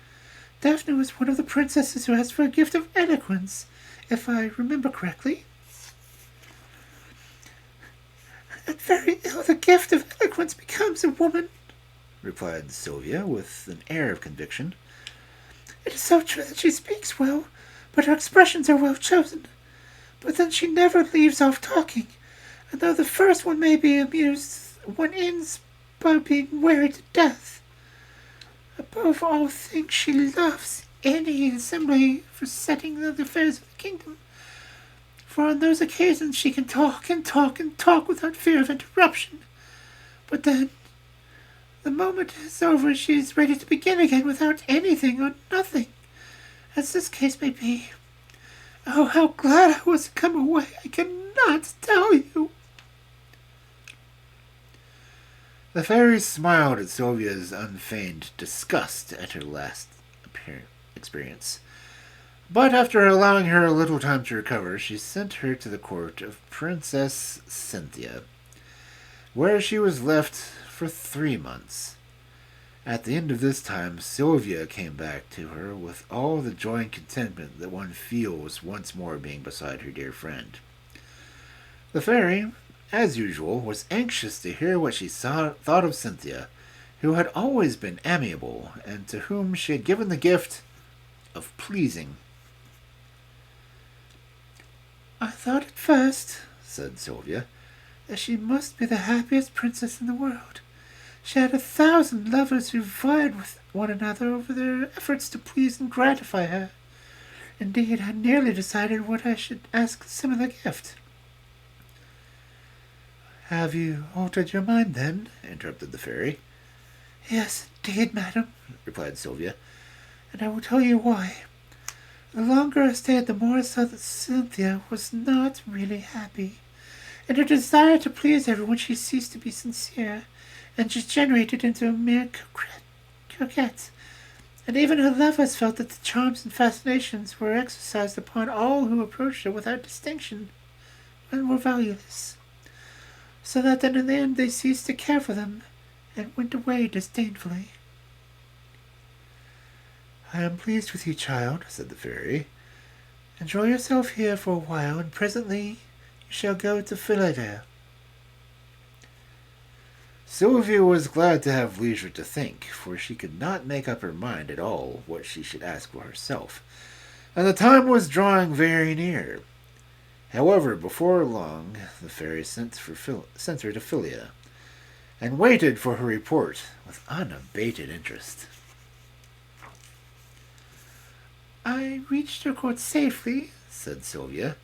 Speaker 2: "Daphne was one of the princesses who asked for a gift of eloquence, if I remember correctly." "And very ill the gift of eloquence becomes a woman," replied Sylvia with an air of conviction. "It is so true that she speaks well, but her expressions are well chosen. But then she never leaves off talking, and though the first one may be amused, one ends by being weary to death. Above all things, she loves any assembly for setting the affairs of the kingdom, for on those occasions she can talk and talk and talk without fear of interruption. But then, the moment is over, she is ready to begin again without anything or nothing, as this case may be. Oh, how glad I was to come away, I cannot tell you.
Speaker 3: The fairy smiled at Sylvia's unfeigned disgust at her last experience. But after allowing her a little time to recover, she sent her to the court of Princess Cynthia, where she was left for 3 months. At the end of this time, Sylvia came back to her with all the joy and contentment that one feels once more being beside her dear friend. The fairy, as usual, was anxious to hear what she thought of Cynthia, who had always been amiable, and to whom she had given the gift of pleasing.
Speaker 2: I thought at first, said Sylvia, that she must be the happiest princess in the world. She had 1,000 lovers who vied with one another over their efforts to please and gratify her. Indeed, I nearly decided what I should ask a similar gift.
Speaker 3: Have you altered your mind, then? Interrupted the fairy.
Speaker 2: Yes, indeed, madam,
Speaker 3: replied Sylvia.
Speaker 2: And I will tell you why. The longer I stayed, the more I saw that Cynthia was not really happy. In her desire to please everyone, she ceased to be sincere, and degenerated into a mere coquette. And even her lovers felt that the charms and fascinations were exercised upon all who approached her without distinction, and were valueless. So that then in the end they ceased to care for them, and went away disdainfully.
Speaker 3: I am pleased with you, child, said the fairy. Enjoy yourself here for a while, and presently you shall go to Philadelphia. Sylvia was glad to have leisure to think, for she could not make up her mind at all what she should ask for herself, and the time was drawing very near. However, before long, the fairy sent her to Philia, and waited for her report with unabated interest.
Speaker 2: I reached her court safely, said Sylvia,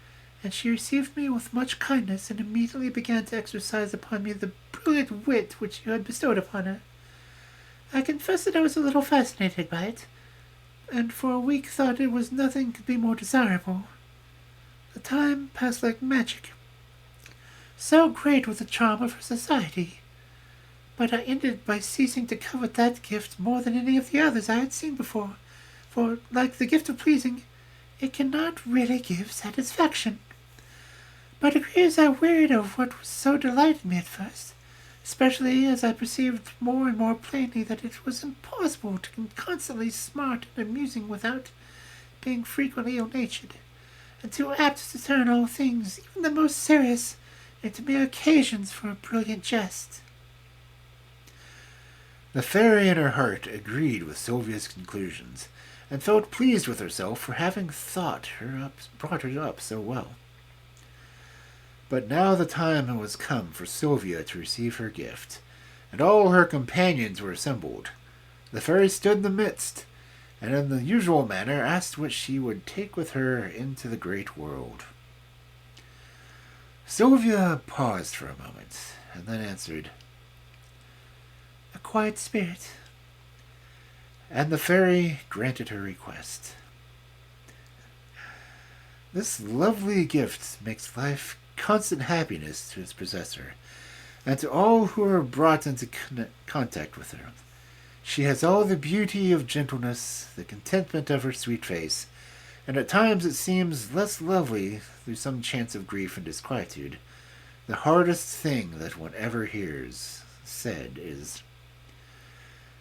Speaker 2: and she received me with much kindness, and immediately began to exercise upon me the brilliant wit which you had bestowed upon her. I confess that I was a little fascinated by it, and for a week thought it was nothing could be more desirable. The time passed like magic. So great was the charm of her society. But I ended by ceasing to covet that gift more than any of the others I had seen before, for, like the gift of pleasing, it cannot really give satisfaction. By degrees I wearied of what was so delighted me at first, especially as I perceived more and more plainly that it was impossible to be constantly smart and amusing without being frequently ill-natured, and too apt to turn all things, even the most serious, into mere occasions for a brilliant jest.
Speaker 3: The fairy in her heart agreed with Sylvia's conclusions, and felt pleased with herself for having brought her up so well. But now the time was come for Sylvia to receive her gift, and all her companions were assembled. The fairy stood in the midst, and in the usual manner asked what she would take with her into the great world. Sylvia paused for a moment, and then answered,
Speaker 2: A quiet spirit.
Speaker 3: And the fairy granted her request. This lovely gift makes life constant happiness to its possessor, and to all who are brought into contact with her. She has all the beauty of gentleness, the contentment of her sweet face, and at times it seems less lovely through some chance of grief and disquietude. The hardest thing that one ever hears said is,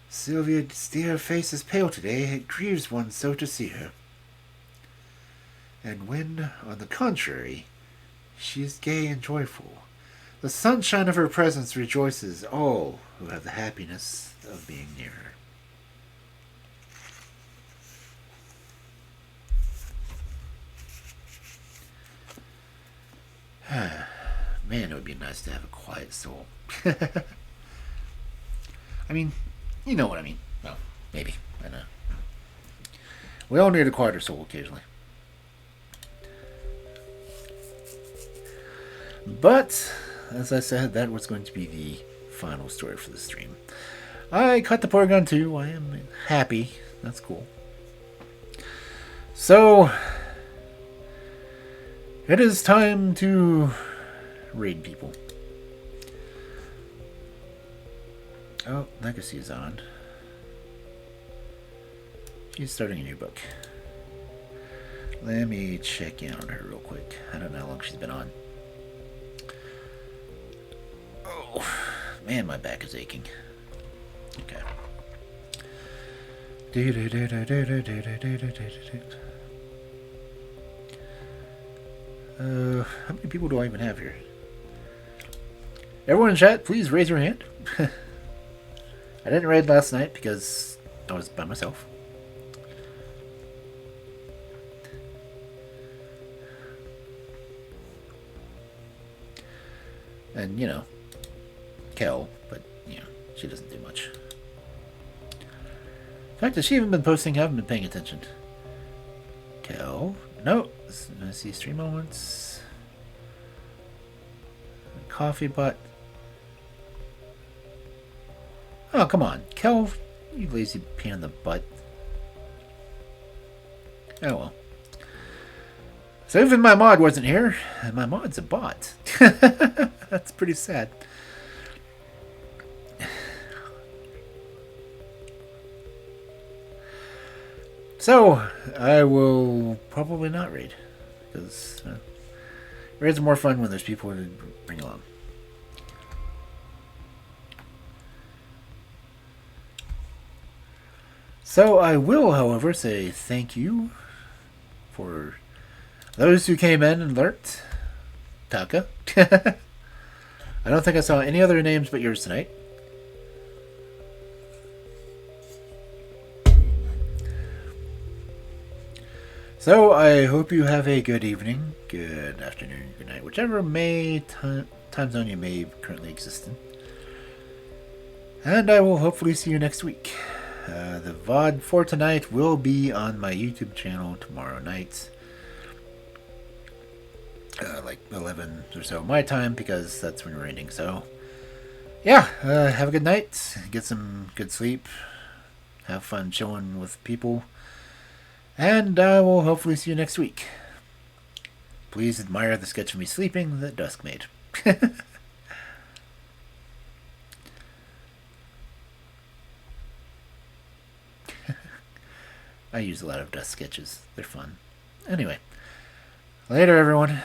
Speaker 3: Sylvia's dear face is pale today, it grieves one so to see her. And when, on the contrary, she is gay and joyful, the sunshine of her presence rejoices all who have the happiness of being near her. Man, it would be nice to have a quiet soul.
Speaker 1: I mean, you know what I mean.
Speaker 3: Well, maybe. I know.
Speaker 1: We all need a quieter soul occasionally. But, as I said, that was going to be the final story for the stream. I caught the Porygon 2. I am happy. That's cool. So, it is time to raid people. Oh, Legacy is on. She's starting a new book. Let me check in on her real quick. I don't know how long she's been on. Oh, man, my back is aching. Okay. How many people do I even have here? Everyone in chat, please raise your hand. I didn't raid last night because I was by myself. And, you know, Kel, but, you know, she doesn't do much. In fact, has she even been posting? I haven't been paying attention. Kel. No. I see 3 moments. Coffee butt. Oh, come on. Kel, you lazy pain in the butt. Oh, well. So even my mod wasn't here, and my mod's a bot. That's pretty sad. So, I will probably not raid, because raids are more fun when there's people to bring along. So I will, however, say thank you for those who came in and lurked. Taka. I don't think I saw any other names but yours tonight. So I hope you have a good evening, good afternoon, good night, whichever time zone you may currently exist in. And I will hopefully see you next week. The VOD for tonight will be on my YouTube channel tomorrow night. Like 11 or so my time, because that's when we're ending. So, yeah, have a good night. Get some good sleep. Have fun chilling with people. And I will hopefully see you next week. Please admire the sketch of me sleeping that Dusk made. I use a lot of Dusk sketches. They're fun. Anyway, later everyone.